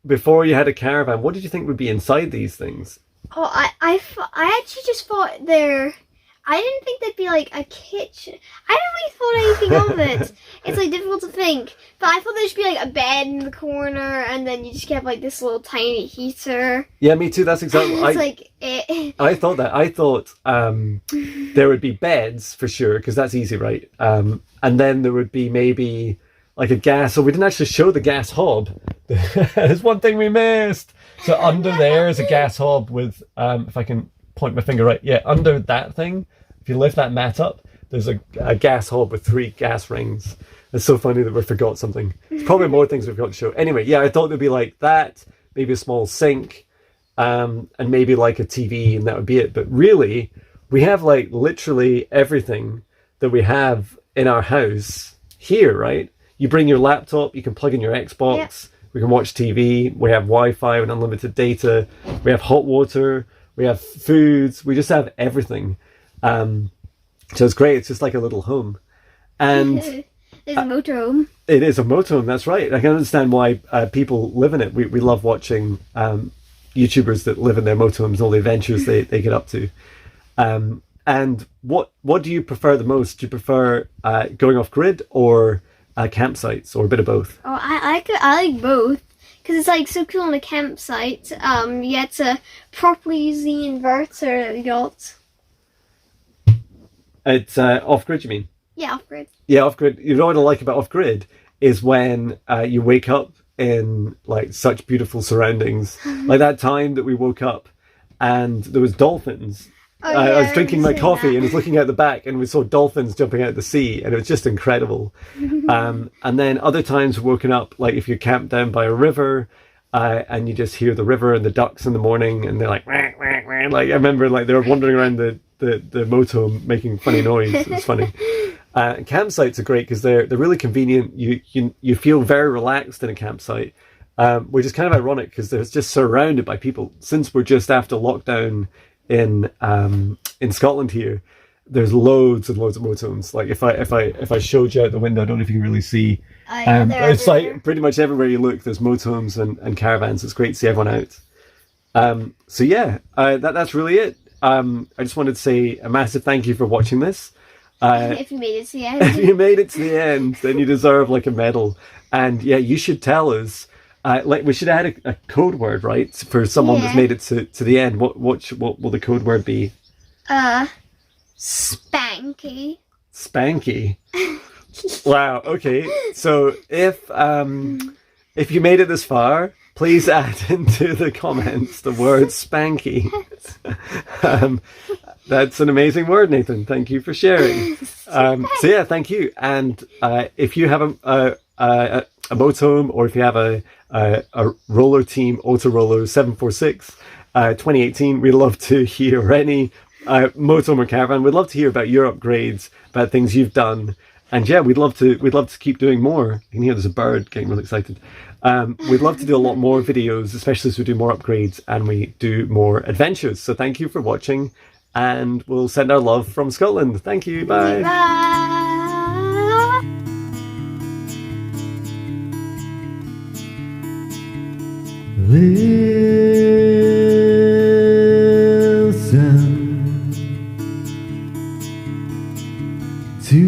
before you had a caravan, what did you think would be inside these things? Oh, I actually just thought I didn't think there'd be like a kitchen. I didn't really thought anything of it. It's like difficult to think. But I thought there'd just be like a bed in the corner and then you just have like this little tiny heater. Yeah, me too. That's exactly It's like it. I thought that. I thought there would be beds for sure, because that's easy, right? And then there would be maybe like a gas. So we didn't actually show the gas hob. There's one thing we missed. So under there is a gas hob with, if I can point my finger right, yeah, under that thing, if you lift that mat up, there's a gas hob with 3 gas rings. It's so funny that we forgot something. There's probably more things we forgot to show. Anyway, yeah, I thought there'd be like that, maybe a small sink, and maybe like a TV, and that would be it. But really, we have like literally everything that we have in our house here, right? You bring your laptop, you can plug in your Xbox, Yep. we can watch TV, we have Wi-Fi and unlimited data, we have hot water, we have foods, we just have everything. So it's great, it's just like a little home. And There's a motorhome. it is a motorhome, that's right. I can understand why people live in it. We love watching YouTubers that live in their motorhomes and all the adventures they get up to. And what do you prefer the most? Do you prefer going off grid or campsites, or a bit of both? Oh, I like both. Because it's like so cool on a campsite. You get to properly use the inverter that we got. It's off grid, you mean? Yeah, off grid. Yeah, off grid. You know what I like about off grid is when you wake up in like such beautiful surroundings. Like that time that we woke up and there was dolphins. Oh, I was yeah, drinking I my see coffee that. and was looking out the back, and we saw dolphins jumping out of the sea, and it was just incredible. And then other times woken up, like if you camp down by a river, and you just hear the river and the ducks in the morning, and they're like, wah, wah, wah. Like I remember, like they were wandering around the motorhome making funny noise. It was funny. Campsites are great because they're really convenient. You feel very relaxed in a campsite, which is kind of ironic because they're just surrounded by people. Since we're just after lockdown in Scotland here, there's loads and loads of motorhomes. Like if I showed you out the window, I don't know if you can really see. Yeah, they're It's everywhere. like pretty much everywhere you look, there's motorhomes and caravans. It's great to see everyone out. So yeah, that's really it. I just wanted to say a massive thank you for watching this. If you made it to the If end. you made it to the end, then you deserve like a medal. And yeah, you should tell us. Like we should add a code word, right, for someone that's Yeah. made it to the end. What will the code word be? Spanky. Spanky. Wow. Okay. So if you made it this far, please add into the comments the word spanky. That's an amazing word, Nathan. Thank you for sharing. So yeah, thank you. And if you have a motorhome, or if you have a Rollerteam Autoroller 746 2018, we'd love to hear any motorhome or caravan. We'd love to hear about your upgrades, about things you've done. And yeah, we'd love to keep doing more. You can hear there's a bird getting really excited. We'd love to do a lot more videos, especially as we do more upgrades and we do more adventures. So thank you for watching, and we'll send our love from Scotland. Thank you. Bye. Bye. Listen to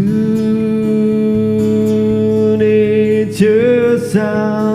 nature sound.